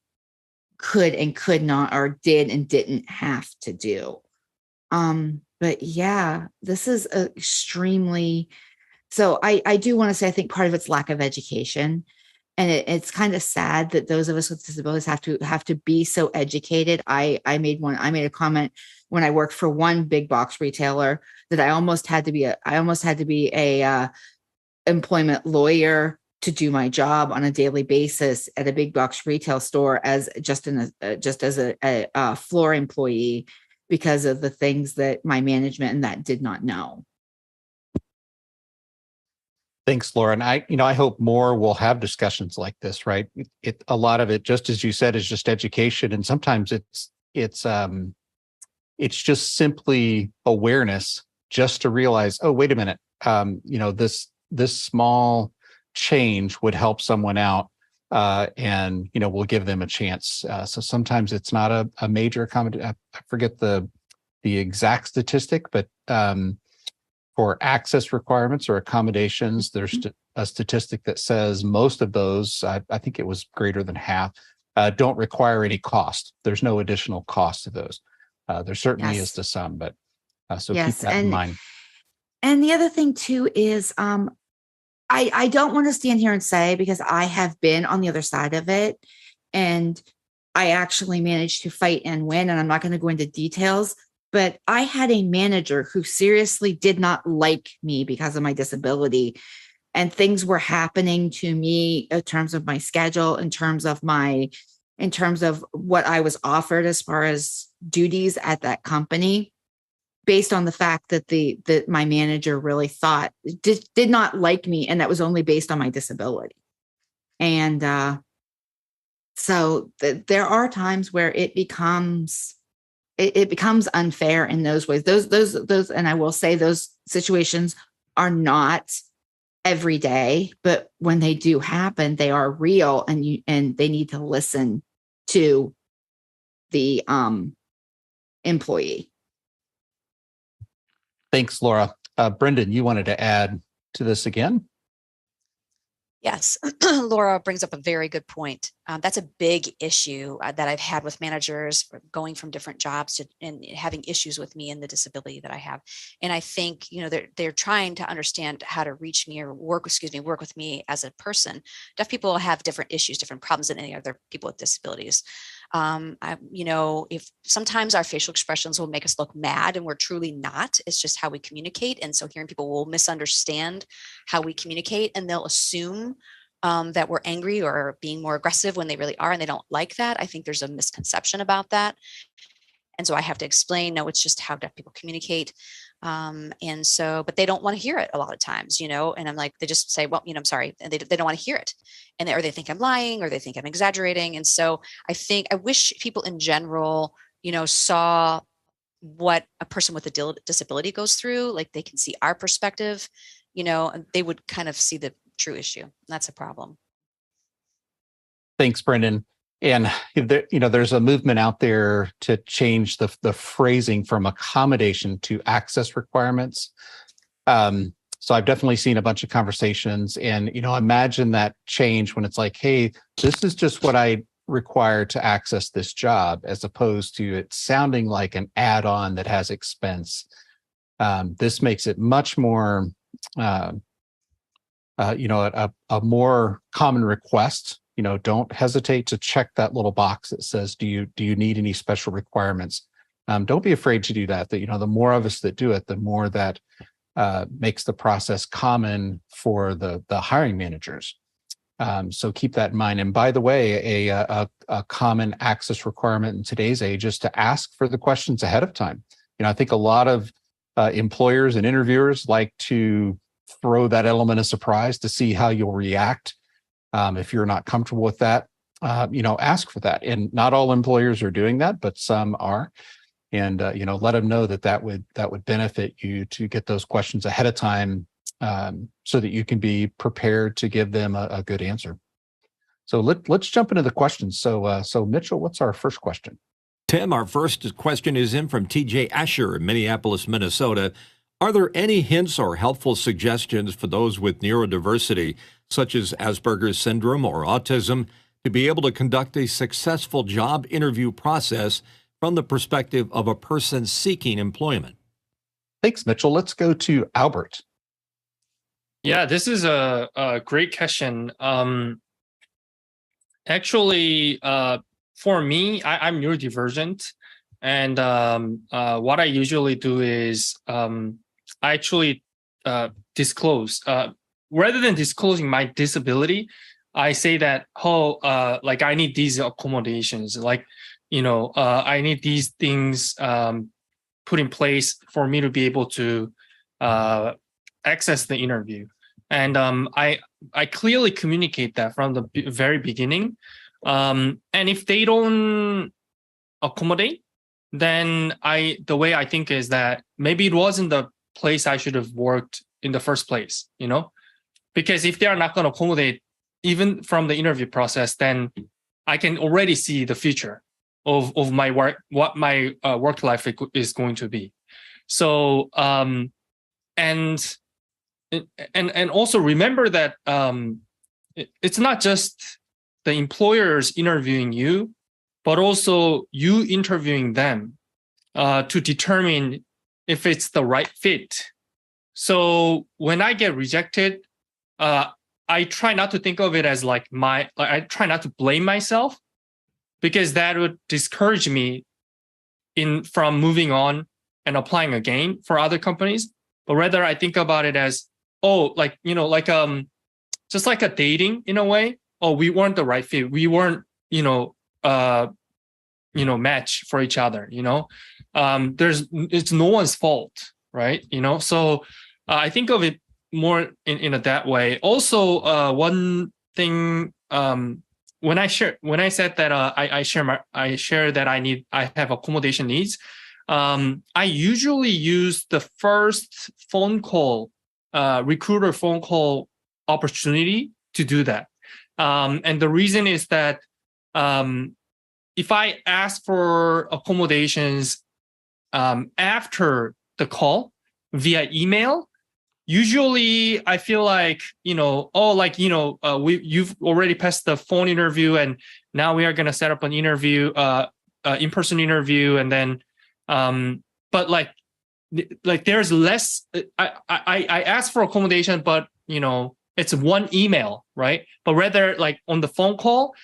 could and could not, or did and didn't have to do. But yeah, this is extremely, so I do want to say, I think part of it's lack of education. And it's kind of sad that those of us with disabilities have to be so educated. I made a comment when I worked for one big box retailer that I almost had to be a employment lawyer to do my job on a daily basis at a big box retail store as a floor employee, because of the things that my management and that did not know. Thanks, Laura. And I hope more will have discussions like this, right? A lot of it, just as you said, is just education. And sometimes it's just simply awareness, just to realize, oh, wait a minute, this small change would help someone out. and we'll give them a chance. So sometimes it's not a major accommodation. I forget the exact statistic, but for access requirements or accommodations, there's a statistic that says most of those, I think it was greater than half, don't require any cost. There's no additional cost to those. There certainly is to some, but so keep that in mind. And the other thing too is I don't want to stand here and say, because I have been on the other side of it and I actually managed to fight and win, and I'm not going to go into details, but I had a manager who seriously did not like me because of my disability, and things were happening to me in terms of my schedule, in terms of what I was offered as far as duties at that company, based on the fact that my manager really did not like me, and that was only based on my disability. And so there are times where it becomes unfair in those ways. Those, and I will say those situations are not every day, but when they do happen, they are real, and they need to listen to the employee. Thanks, Laura. Brendan, you wanted to add to this again? Yes, Laura brings up a very good point. That's a big issue that I've had with managers going from different jobs and having issues with me and the disability that I have. And I think, they're trying to understand how to reach me or work with me as a person. Deaf people have different issues, different problems than any other people with disabilities. If sometimes our facial expressions will make us look mad, and we're truly not. It's just how we communicate. And so hearing people will misunderstand how we communicate, and they'll assume that we're angry or being more aggressive when they really are, and they don't like that. I think there's a misconception about that. And so I have to explain, no, it's just how deaf people communicate. But they don't want to hear it a lot of times, and I'm like, they just say, well, I'm sorry. And they don't want to hear it. Or they think I'm lying, or they think I'm exaggerating. And so I wish people in general, saw what a person with a disability goes through. Like, they can see our perspective, and they would kind of see the true issue. And that's a problem. Thanks, Brendan. And there's a movement out there to change the phrasing from accommodation to access requirements. So I've definitely seen a bunch of conversations, and imagine that change when it's like, hey, this is just what I require to access this job, as opposed to it sounding like an add-on that has expense. This makes it much more, a more common request. Don't hesitate to check that little box that says, do you need any special requirements? Don't be afraid to do that. The more of us that do it, the more that makes the process common for the hiring managers. So keep that in mind. And by the way, a common access requirement in today's age is to ask for the questions ahead of time. I think a lot of employers and interviewers like to throw that element of surprise to see how you'll react. If you're not comfortable with that, ask for that. And not all employers are doing that, but some are. And let them know that would benefit you to get those questions ahead of time, so that you can be prepared to give them a good answer. So let's jump into the questions. So Mitchell, what's our first question? Tim, our first question is in from TJ Asher in Minneapolis, Minnesota. Are there any hints or helpful suggestions for those with neurodiversity, such as Asperger's syndrome or autism, to be able to conduct a successful job interview process from the perspective of a person seeking employment? Thanks, Mitchell. Let's go to Albert. Yeah, this is a great question. Actually, for me, I'm neurodivergent. And what I usually do is I actually disclose. Rather than disclosing my disability, I say that, like, I need these accommodations. Like, I need these things put in place for me to be able to access the interview. And I clearly communicate that from the very beginning. And if they don't accommodate, then the way I think is that maybe it wasn't the place I should have worked in the first place, Because if they are not going to accommodate even from the interview process, then I can already see the future of my work, what my work life is going to be. So and also remember that it's not just the employers interviewing you, but also you interviewing them to determine if it's the right fit. So when I get rejected, I try not to think of it as like I try not to blame myself, because that would discourage me from moving on and applying again for other companies. But rather I think about it as, like, just like a dating in a way. We weren't the right fit. We weren't, match for each other, it's no one's fault, right? So I think of it more in that way. Also, one thing, when I said that I share that I have accommodation needs, I usually use the first phone call, recruiter phone call opportunity to do that. And the reason is that if I ask for accommodations after the call via email, usually I feel like, you've already passed the phone interview and now we are going to set up an interview, in-person interview. And then, but like there's less, I asked for accommodation, but, it's one email, right? But rather like on the phone call,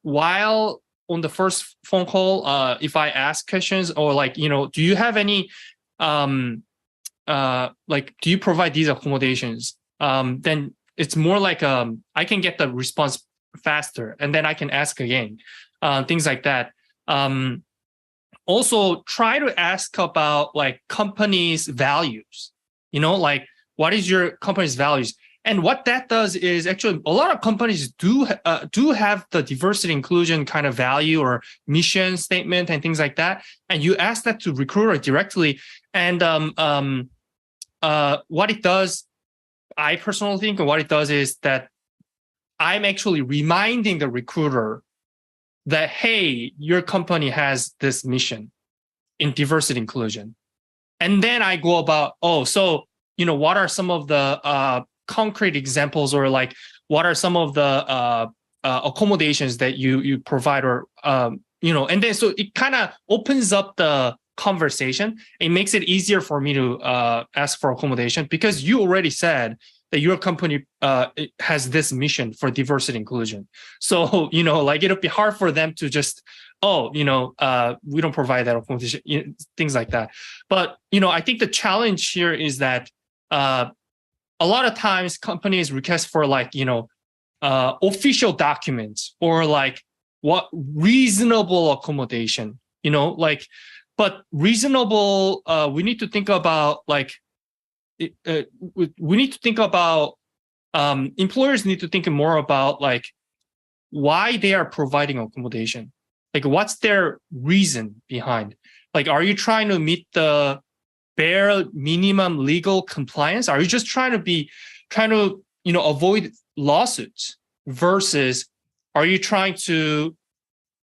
while on the first phone call, if I ask questions or like, do you have any, do you provide these accommodations? Then it's more like I can get the response faster, and then I can ask again, things like that. Also, try to ask about like company's values. Like what is your company's values? And what that does is actually a lot of companies do have the diversity inclusion kind of value or mission statement and things like that. And you ask that to recruiter directly, and what it does, I personally think, what it does is that I'm actually reminding the recruiter that, hey, your company has this mission in diversity inclusion. And then I go about, so, what are some of the concrete examples, or like, what are some of the accommodations that you provide, or, and then so it kind of opens up the conversation. It makes it easier for me to ask for accommodation, because you already said that your company has this mission for diversity inclusion. So, like it'll be hard for them to just, we don't provide that accommodation, things like that. But, I think the challenge here is that a lot of times companies request for like, official documents or like what reasonable accommodation, but reasonable, we need to think about like, we need to think about, employers need to think more about like why they are providing accommodation. Like what's their reason behind? Like, are you trying to meet the bare minimum legal compliance? Are you just trying to avoid lawsuits, versus are you trying to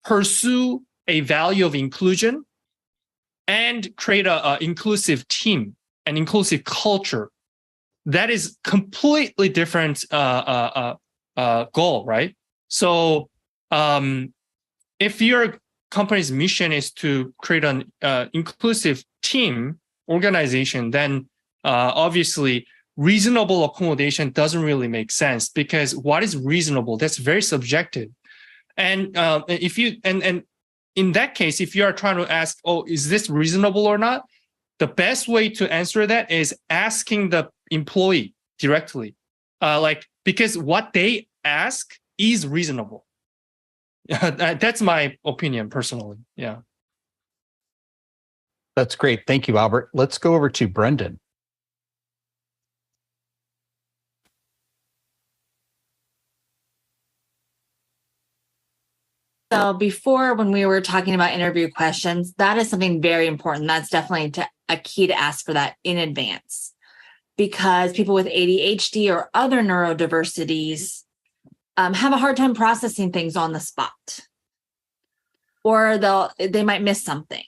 pursue a value of inclusion and create a inclusive team, an inclusive culture? That is completely different goal, right? So if your company's mission is to create an inclusive team organization, then obviously reasonable accommodation doesn't really make sense, because what is reasonable? That's very subjective. And if you and in that case, if you are trying to ask, is this reasonable or not? The best way to answer that is asking the employee directly, because what they ask is reasonable. That's my opinion personally. Yeah. That's great. Thank you, Albert. Let's go over to Brendan. So before, when we were talking about interview questions, that is something very important. That's definitely a key to ask for that in advance, because people with ADHD or other neurodiversities have a hard time processing things on the spot, or they might miss something.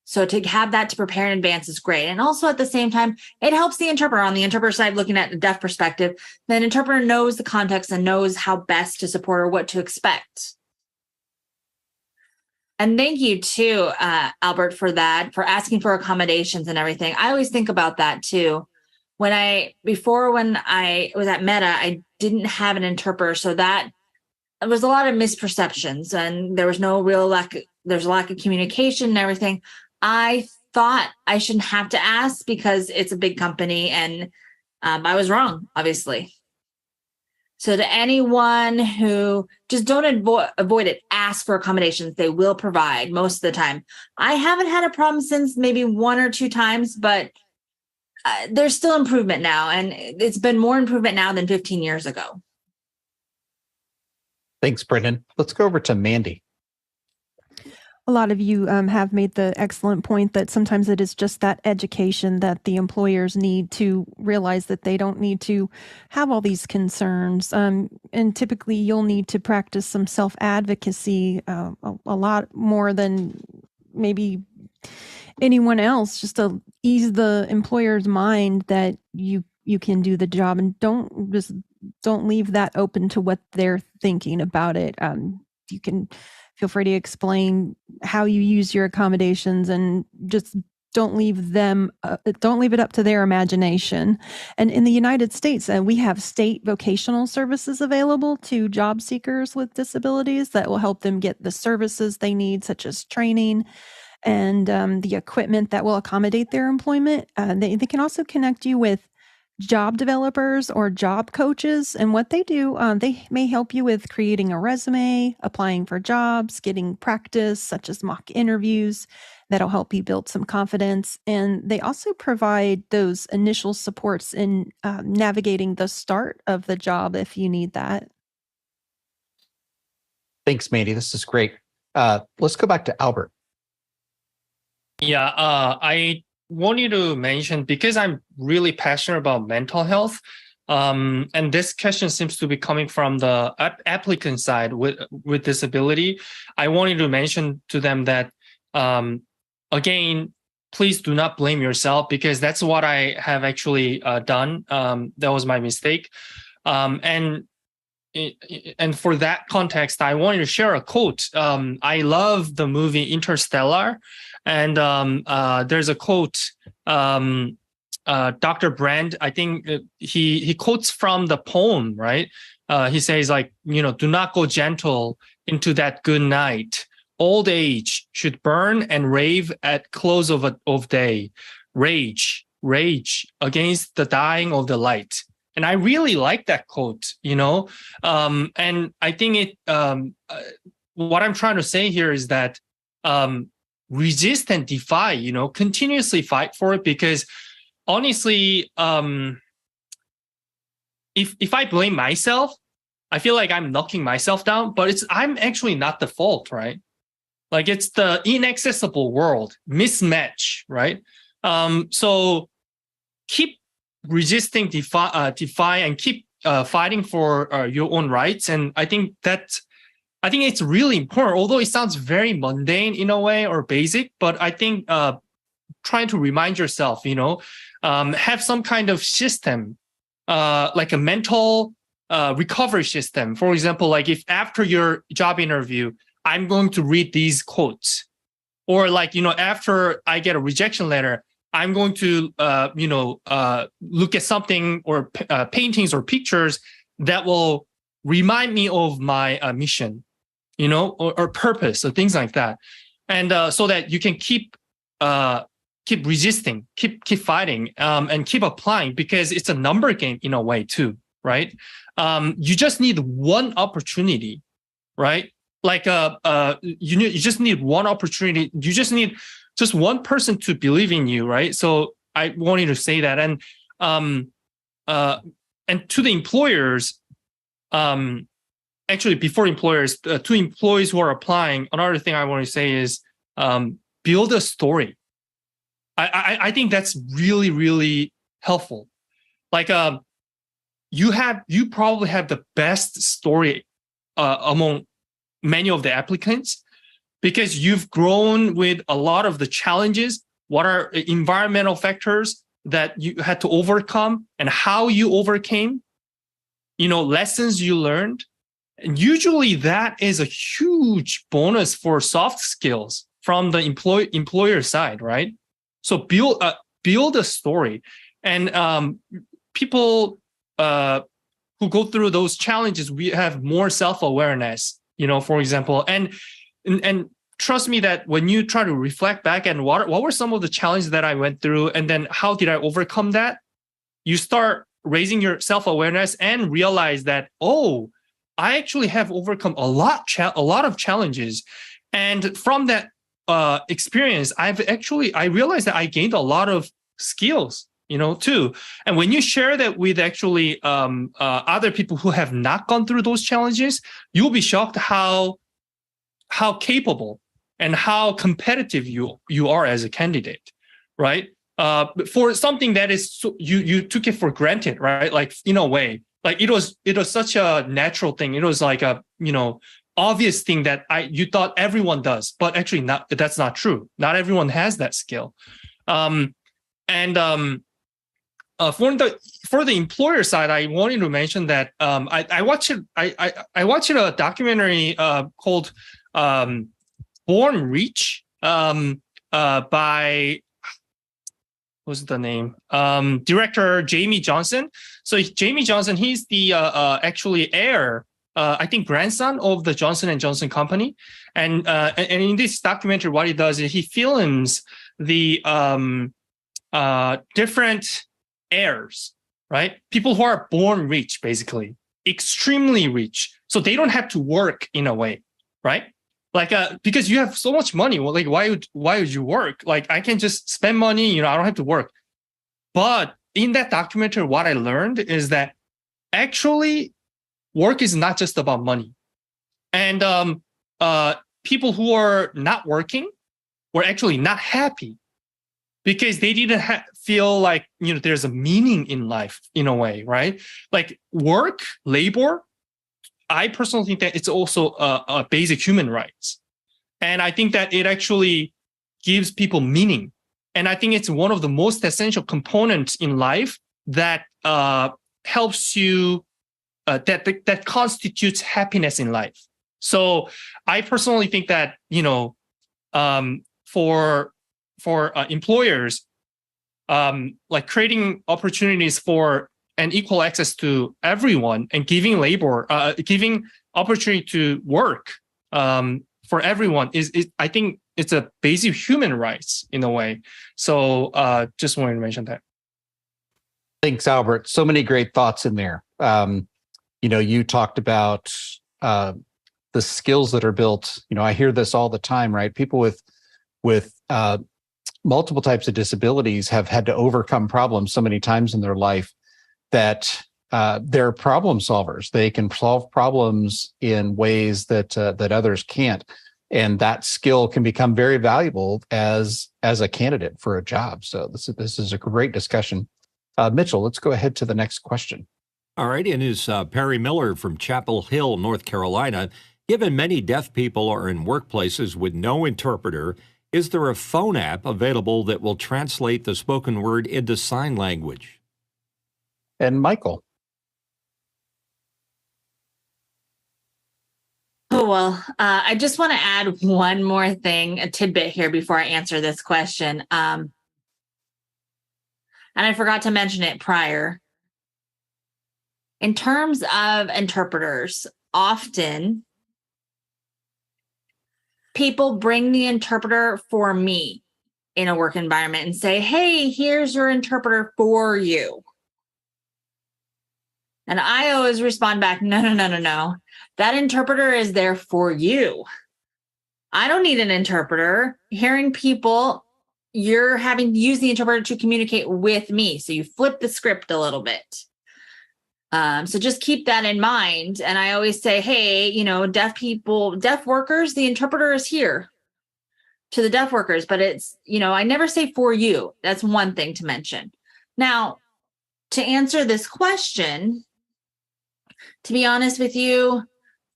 So to have that to prepare in advance is great. And also at the same time, it helps the interpreter. On the interpreter side, looking at the deaf perspective, the interpreter knows the context and knows how best to support or what to expect. And thank you too, Albert, for that, for asking for accommodations and everything. I always think about that too. When I was at Meta, I didn't have an interpreter. So that there was a lot of misperceptions and there was there's a lack of communication and everything. I thought I shouldn't have to ask because it's a big company, and I was wrong, obviously. So to anyone who just don't avoid it, ask for accommodations. They will provide most of the time. I haven't had a problem since, maybe 1 or 2 times, but there's still improvement now. And it's been more improvement now than 15 years ago. Thanks, Brendan. Let's go over to Mandy. A lot of you have made the excellent point that sometimes it is just that education that the employers need to realize that they don't need to have all these concerns. And typically you'll need to practice some self-advocacy a lot more than maybe anyone else, just to ease the employer's mind that you can do the job, and don't leave that open to what they're thinking about it. You can feel free to explain how you use your accommodations, and just don't leave it up to their imagination. And in the United States, we have state vocational services available to job seekers with disabilities that will help them get the services they need, such as training and the equipment that will accommodate their employment. They can also connect you with job developers or job coaches. And what they do, they may help you with creating a resume, applying for jobs, getting practice, such as mock interviews. That'll help you build some confidence. And they also provide those initial supports in navigating the start of the job if you need that. Thanks, Mandy. This is great. Let's go back to Albert. Yeah, I wanted to mention, because I'm really passionate about mental health, and this question seems to be coming from the applicant side with disability. I wanted to mention to them that, again, please do not blame yourself, because that's what I have actually done. That was my mistake. And for that context, I wanted to share a quote. I love the movie Interstellar. And there's a quote, Dr. Brand, I think he quotes from the poem, right? He says, like, do not go gentle into that good night. Old age should burn and rave at close of day. Rage against the dying of the light. And I really like that quote, and I think what I'm trying to say here is that, resist and defy, continuously fight for it, because honestly, if I blame myself, I feel like I'm knocking myself down, but I'm actually not the fault, right? Like, it's the inaccessible world mismatch, right? So keep resisting, defy, and keep fighting for your own rights. And I think it's really important, although it sounds very mundane in a way or basic, but I think trying to remind yourself, have some kind of system, like a mental recovery system. For example, like if after your job interview, I'm going to read these quotes, or like, after I get a rejection letter, I'm going to, look at something or paintings or pictures that will remind me of my mission, or purpose, or things like that. And so that you can keep resisting, keep fighting, and keep applying, because it's a number game in a way too, right? You just need one opportunity, right? Like you just need one opportunity. You just need just one person to believe in you, right? So I wanted to say that, and to the employers, actually before employers, to employees who are applying, another thing I want to say is build a story. I think that's really, really helpful. Like you probably have the best story among many of the applicants, because you've grown with a lot of the challenges. What are environmental factors that you had to overcome and how you overcame, lessons you learned. And usually that is a huge bonus for soft skills from the employer side, right? So build a story. And people who go through those challenges, we have more self-awareness, for example. And trust me that when you try to reflect back and what were some of the challenges that I went through, and then how did I overcome that? You start raising your self-awareness and realize that, oh, I actually have overcome a lot of challenges. And from that experience, I realized that I gained a lot of skills, too. And when you share that with actually other people who have not gone through those challenges, you'll be shocked how capable and how competitive you are as a candidate, right? For something that is you took it for granted, right? Like in a way, like it was such a natural thing. It was like a obvious thing that you thought everyone does, but actually that's not true. Not everyone has that skill. For the employer side, I wanted to mention that I watched a documentary called Born Rich by, what's the name? Director Jamie Johnson. So Jamie Johnson, he's the actually heir, I think grandson of the Johnson & Johnson company. And in this documentary, what he does is he films the different heirs, right? People who are born rich, basically, extremely rich. So they don't have to work in a way, right? Like, because you have so much money. Well, like, why would you work? Like, I can just spend money, I don't have to work. But in that documentary, what I learned is that actually work is not just about money. And people who are not working were actually not happy because they didn't feel like, there's a meaning in life in a way, right? Like work, labor, I personally think that it's also a basic human rights. And I think that it actually gives people meaning. And I think it's one of the most essential components in life that helps you, that constitutes happiness in life. So I personally think that, for employers, like creating opportunities for and equal access to everyone and giving opportunity to work for everyone I think it's a basic human rights in a way. So just wanted to mention that. Thanks, Albert. So many great thoughts in there. You talked about the skills that are built. I hear this all the time, right? People with multiple types of disabilities have had to overcome problems so many times in their life that they're problem solvers. They can solve problems in ways that others can't, and that skill can become very valuable as a candidate for a job. So this is a great discussion. Mitchell, let's go ahead to the next question. All right, and is Perry Miller from Chapel Hill, North Carolina. Given many deaf people are in workplaces with no interpreter, is there a phone app available that will translate the spoken word into sign language? And Michael. Oh, well, I just want to add one more thing, a tidbit here before I answer this question. And I forgot to mention it prior. In terms of interpreters, often people bring the interpreter for me in a work environment and say, hey, here's your interpreter for you. And I always respond back, no. That interpreter is there for you. I don't need an interpreter. Hearing people, you're having to use the interpreter to communicate with me. So you flip the script a little bit. So just keep that in mind. And I always say, hey, deaf workers, the interpreter is here to the deaf workers, but it's, I never say for you. That's one thing to mention. Now, to answer this question, to be honest with you,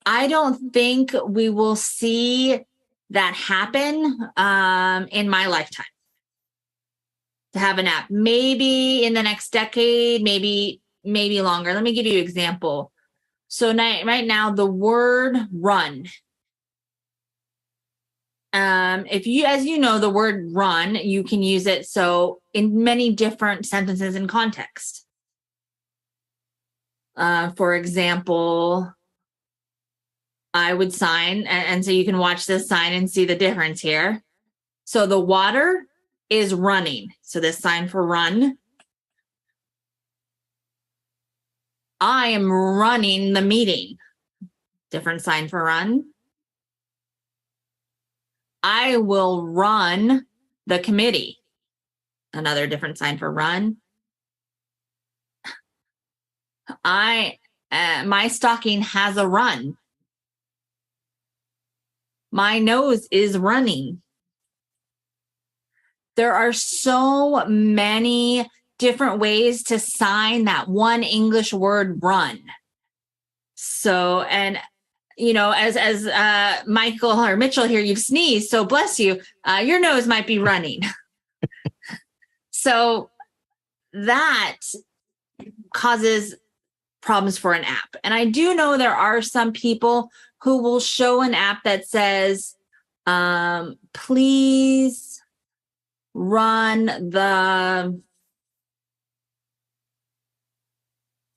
I don't think we will see that happen in my lifetime. To have an app, maybe in the next decade, maybe longer. Let me give you an example. So right now, the word run. If you, as you know, the word run, you can use it so in many different sentences and context. For example, I would sign, and so you can watch this sign and see the difference here. So the water is running. So this sign for run. I am running the meeting. Different sign for run. I will run the committee. Another different sign for run. My stocking has a run. My nose is running. There are so many different ways to sign that one English word run. So, and you know, as Michael or Mitchell here, you've sneezed, so bless you. Your nose might be running. So that causes problems for an app. And I do know there are some people who will show an app that says, please run the,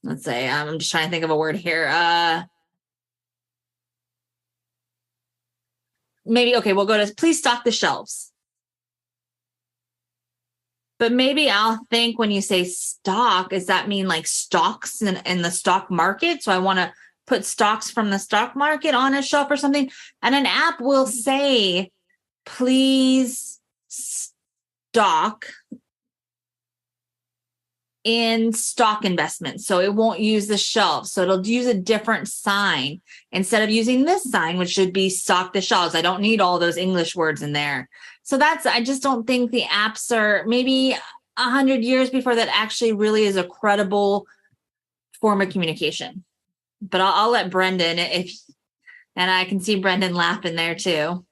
let's say, I'm just trying to think of a word here. Maybe, okay, we'll go to please stock the shelves. But maybe I'll think when you say stock, does that mean like stocks in the stock market? So I want to put stocks from the stock market on a shelf or something. And an app will say, please stock in stock investments. So it won't use the shelf. So it'll use a different sign instead of using this sign, which should be stock the shelves. I don't need all those English words in there. So I just don't think the apps are maybe 100 years before that actually really is a credible form of communication. But I'll let Brendan, and I can see Brendan laughing there too.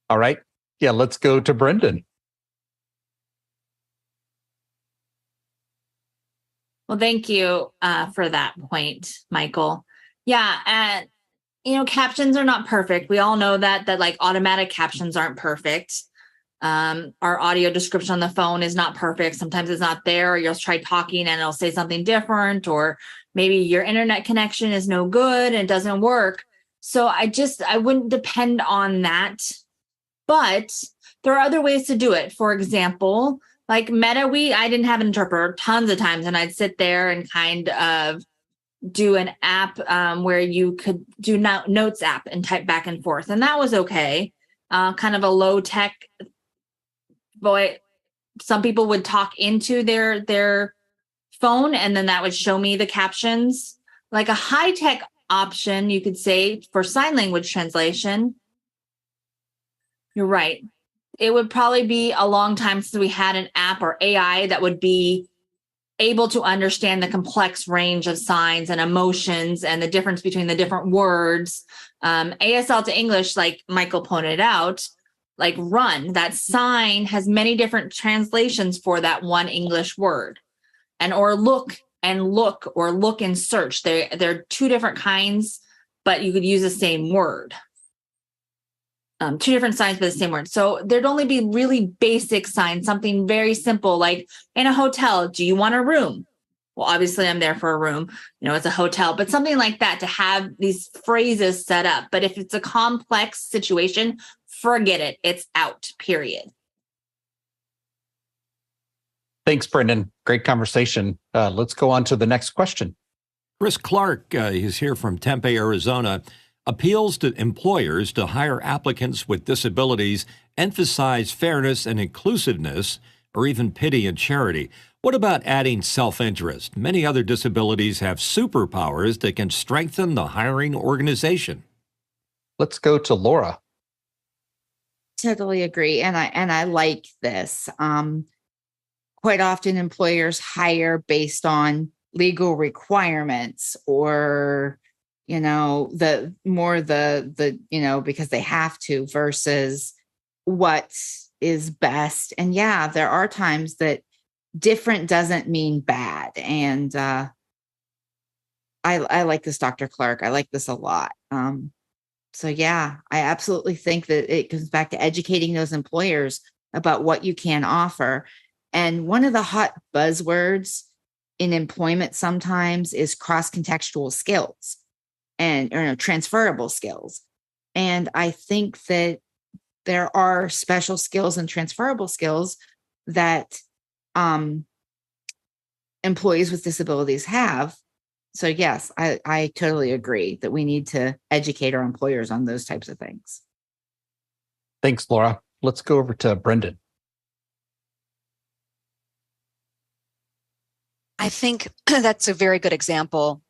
All right. Yeah, let's go to Brendan. Well, thank you for that point, Michael. Yeah, captions are not perfect. We all know that like automatic captions aren't perfect. Our audio description on the phone is not perfect. Sometimes it's not there, or you'll try talking and it'll say something different, or maybe your internet connection is no good and it doesn't work. So I wouldn't depend on that. But there are other ways to do it. For example, like Meta, I didn't have an interpreter tons of times, and I'd sit there and kind of do an app where you could do notes app and type back and forth. And that was okay. Kind of a low tech, boy, some people would talk into their phone and then that would show me the captions. Like a high tech option, you could say for sign language translation. You're right. It would probably be a long time since we had an app or AI that would be able to understand the complex range of signs and emotions and the difference between the different words. ASL to English, like Michael pointed out, like run, that sign has many different translations for that one English word. Or look and look, or look and search. They're two different kinds, but you could use the same word. Two different signs for the same word. So there'd only be really basic signs, something very simple, like in a hotel, do you want a room? Well, obviously I'm there for a room, it's a hotel, but something like that to have these phrases set up. But if it's a complex situation, forget it. It's out, period. Thanks, Brendan. Great conversation. Let's go on to the next question. Chris Clark is here from Tempe, Arizona. Appeals to employers to hire applicants with disabilities emphasize fairness and inclusiveness, or even pity and charity. What about adding self-interest? Many other disabilities have superpowers that can strengthen the hiring organization. Let's go to Laura. Totally agree. And I like this. Quite often employers hire based on legal requirements or the more the because they have to versus what is best. And yeah, there are times that different doesn't mean bad. And I like this, Dr. Clark. I like this a lot. So yeah, I absolutely think that it comes back to educating those employers about what you can offer. And one of the hot buzzwords in employment sometimes is cross-contextual skills and transferable skills. And I think that there are special skills and transferable skills that employees with disabilities have. So yes, I totally agree that we need to educate our employers on those types of things. Thanks, Laura. Let's go over to Brendan. I think that's a very good example.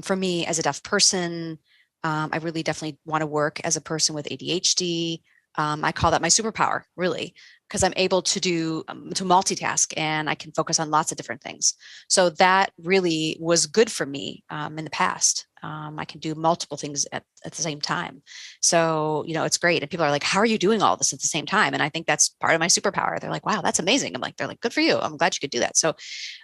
For me as a deaf person, I really definitely want to work as a person with ADHD. I call that my superpower, really, because I'm able to multitask and I can focus on lots of different things. So that really was good for me in the past. I can do multiple things at the same time. So, it's great. And people are like, how are you doing all this at the same time? And I think that's part of my superpower. They're like, wow, that's amazing. They're like, good for you. I'm glad you could do that. So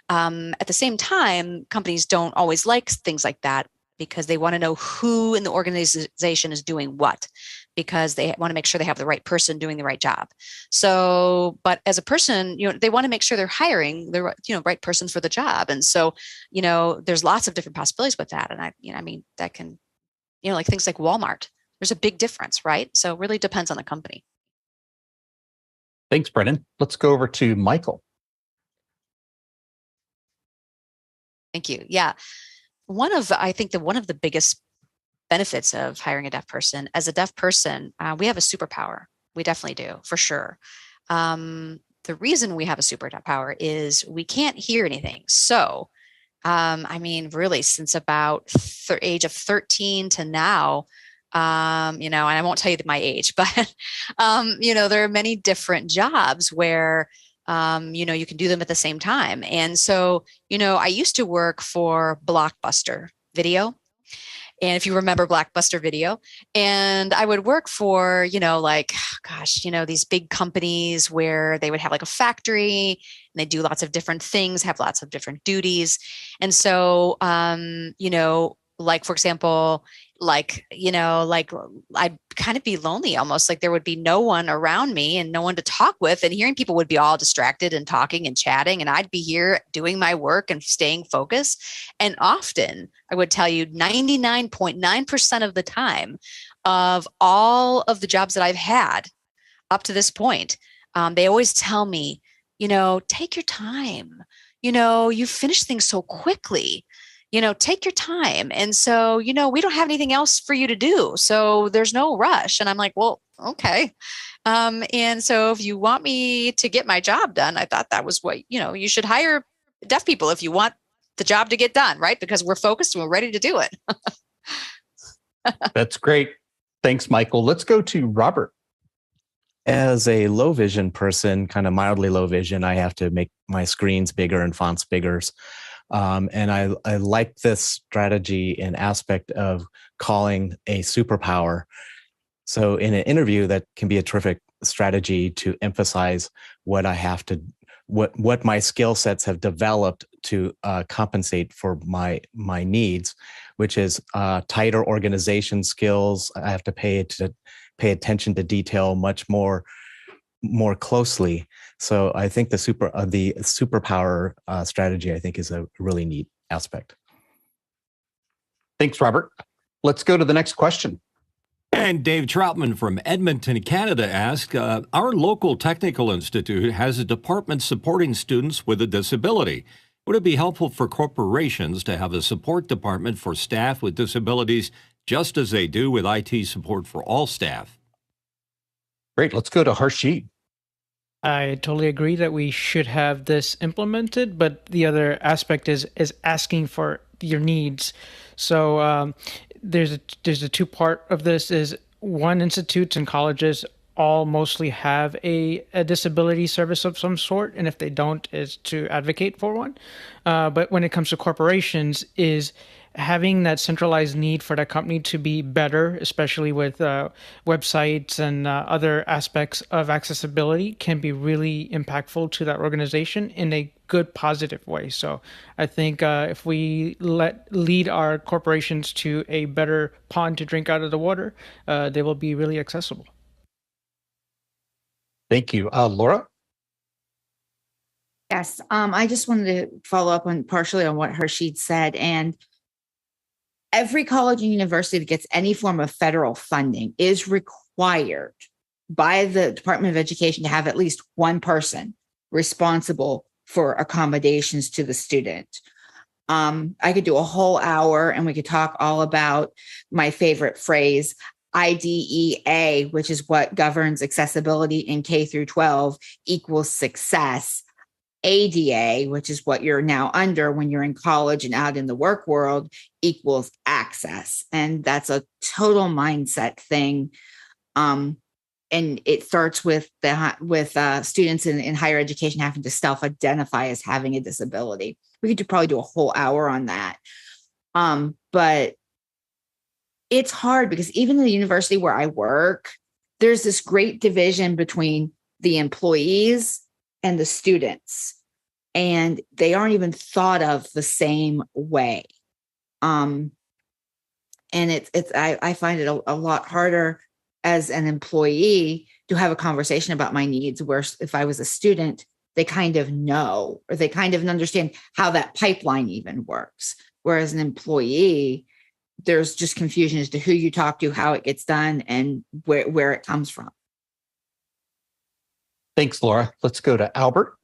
at the same time, companies don't always like things like that because they want to know who in the organization is doing what, because they want to make sure they have the right person doing the right job. So, but as a person, they want to make sure they're hiring the right person for the job. And so, there's lots of different possibilities with that. And that can, like things like Walmart, there's a big difference, right? So it really depends on the company. Thanks, Brendan. Let's go over to Michael. Thank you. Yeah. I think that one of the biggest benefits of hiring a deaf person, as a deaf person, we have a superpower. We definitely do, for sure. The reason we have a superpower is we can't hear anything. So, really, since about age of 13 to now, and I won't tell you my age, but, there are many different jobs where you can do them at the same time. And so, I used to work for Blockbuster Video. And if you remember Blockbuster Video, and I would work for, these big companies where they would have like a factory and they do lots of different things, have lots of different duties. And so, for example, I'd kind of be lonely, almost like there would be no one around me and no one to talk with, and hearing people would be all distracted and talking and chatting, and I'd be here doing my work and staying focused. And often I would tell you 99.9% of the time of all of the jobs that I've had up to this point, they always tell me, take your time, you finish things so quickly. Take your time. And so, we don't have anything else for you to do. So there's no rush. And I'm like, well, okay. And so if you want me to get my job done, I thought that was what, you should hire deaf people if you want the job to get done, right? Because we're focused and we're ready to do it. That's great. Thanks, Michael. Let's go to Robert. As a low vision person, kind of mildly low vision, I have to make my screens bigger and fonts bigger. And I like this strategy and aspect of calling a superpower. So in an interview, that can be a terrific strategy to emphasize what I have to, what my skill sets have developed to compensate for my needs, which is tighter organization skills. I have to pay attention to detail much more closely. So I think the superpower strategy, I think, is a really neat aspect. Thanks, Robert. Let's go to the next question. And Dave Troutman from Edmonton, Canada asked, our local technical institute has a department supporting students with a disability. Would it be helpful for corporations to have a support department for staff with disabilities, just as they do with IT support for all staff? Great. Let's go to Harshit. I totally agree that we should have this implemented, but the other aspect is asking for your needs. So there's a two-part of this. Is one, institutes and colleges all mostly have a disability service of some sort, and if they don't, is to advocate for one. But when it comes to corporations, is having that centralized need for the company to be better, especially with websites and other aspects of accessibility, can be really impactful to that organization in a good, positive way. So I think if we lead our corporations to a better pond to drink out of the water, they will be really accessible. Thank you. Laura? Yes, I just wanted to follow up on partially on what Harshid said. And every college and university that gets any form of federal funding is required by the Department of Education to have at least one person responsible for accommodations to the student. I could do a whole hour and we could talk all about my favorite phrase, IDEA, which is what governs accessibility in K through 12 equals success. ADA, which is what you're now under when you're in college and out in the work world, equals access. And that's a total mindset thing. And it starts with students in higher education having to self-identify as having a disability. We could probably do a whole hour on that. But it's hard because even in the university where I work, there's this great division between the employees and the students, and they aren't even thought of the same way. And I find it a lot harder as an employee to have a conversation about my needs, where if I was a student, they kind of know, or they kind of understand how that pipeline even works. Whereas an employee, there's just confusion as to who you talk to, how it gets done, and where it comes from. Thanks, Laura. Let's go to Albert.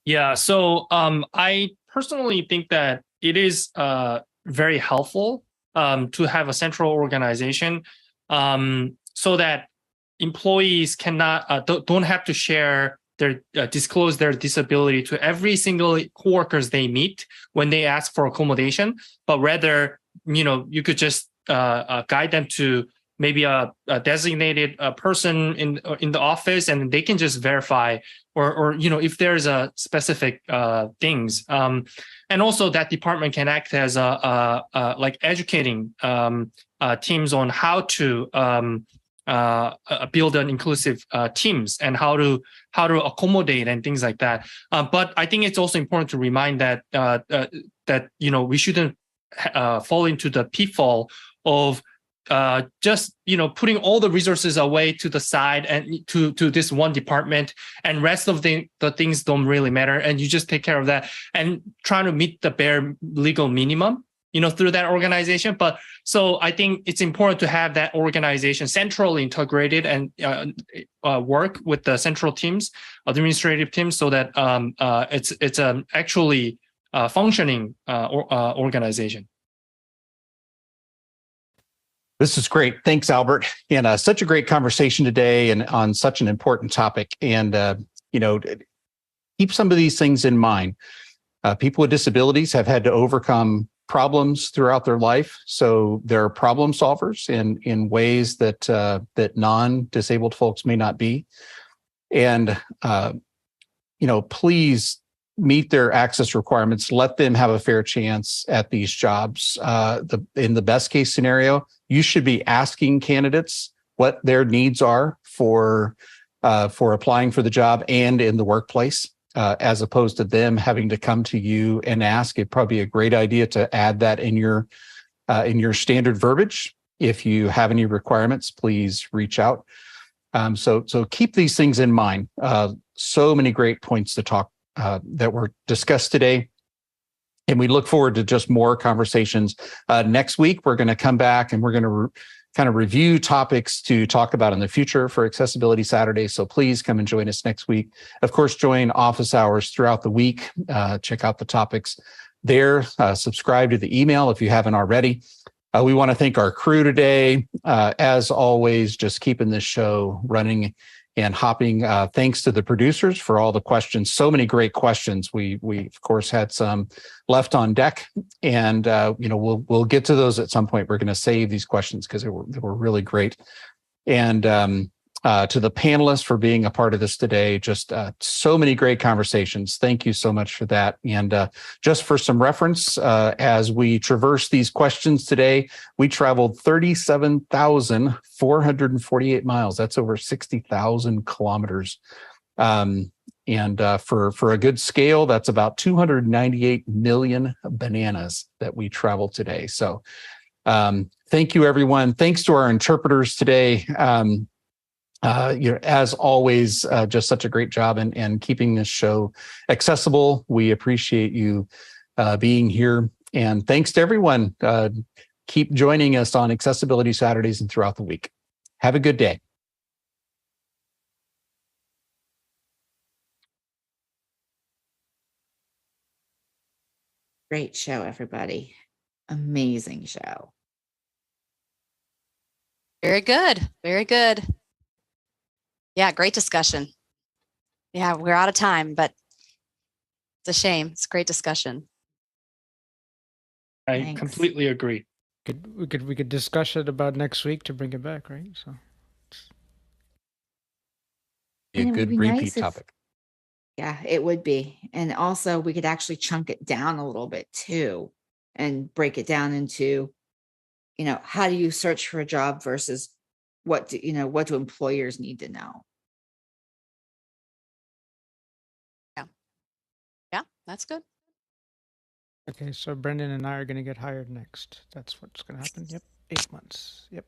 Yeah, so I personally think that it is very helpful to have a central organization so that employees cannot don't have to share their disclose their disability to every single coworkers they meet when they ask for accommodation, but rather, you could just guide them to maybe a designated person in the office, and they can just verify or if there's a specific things. And also that department can act as like educating teams on how to build an inclusive teams and how to accommodate and things like that. But I think it's also important to remind that we shouldn't fall into the pitfall of just putting all the resources away to the side and to this one department, and rest of the things don't really matter, and you just take care of that and trying to meet the bare legal minimum through that organization. But so I think it's important to have that organization centrally integrated and work with the central teams, administrative teams, so that it's actually functioning organization. This is great. Thanks, Albert. And such a great conversation today, and on such an important topic. And, keep some of these things in mind. People with disabilities have had to overcome problems throughout their life. So they're problem solvers in ways that non-disabled folks may not be. And, please meet their access requirements. Let them have a fair chance at these jobs. In the best case scenario, you should be asking candidates what their needs are for applying for the job and in the workplace, as opposed to them having to come to you and ask. It'd probably be a great idea to add that in your standard verbiage. If you have any requirements, please reach out. So keep these things in mind. So many great points to talk that were discussed today. And we look forward to just more conversations. Next week, we're going to come back and we're going to kind of review topics to talk about in the future for Accessibility Saturday. So please come and join us next week. Of course, join office hours throughout the week. Check out the topics there. Subscribe to the email if you haven't already. We want to thank our crew today. As always, just keeping this show running and hopping. Thanks to the producers for all the questions. So many great questions. We of course had some left on deck, and we'll get to those at some point. We're going to save these questions because they were really great. And to the panelists for being a part of this today. Just so many great conversations. Thank you so much for that. And just for some reference, as we traverse these questions today, we traveled 37,448 miles. That's over 60,000 kilometers. And for a good scale, that's about 298 million bananas that we traveled today. So thank you, everyone. Thanks to our interpreters today. You're, as always, just such a great job in keeping this show accessible. We appreciate you being here. And thanks to everyone. Keep joining us on Accessibility Saturdays and throughout the week. Have a good day. Great show, everybody. Amazing show. Very good. Very good. Yeah, great discussion. Yeah, we're out of time, but it's a shame. It's a great discussion. I Thanks. completely agree. We could discuss it about next week to bring it back, right? So Be a And it would good be repeat nice if- topic. Yeah, it would be. And also we could actually chunk it down a little bit too and break it down into, how do you search for a job versus what do employers need to know? Yeah, that's good. okay, so Brendan and I are going to get hired next. That's what's going to happen. Yep, 8 months. Yep.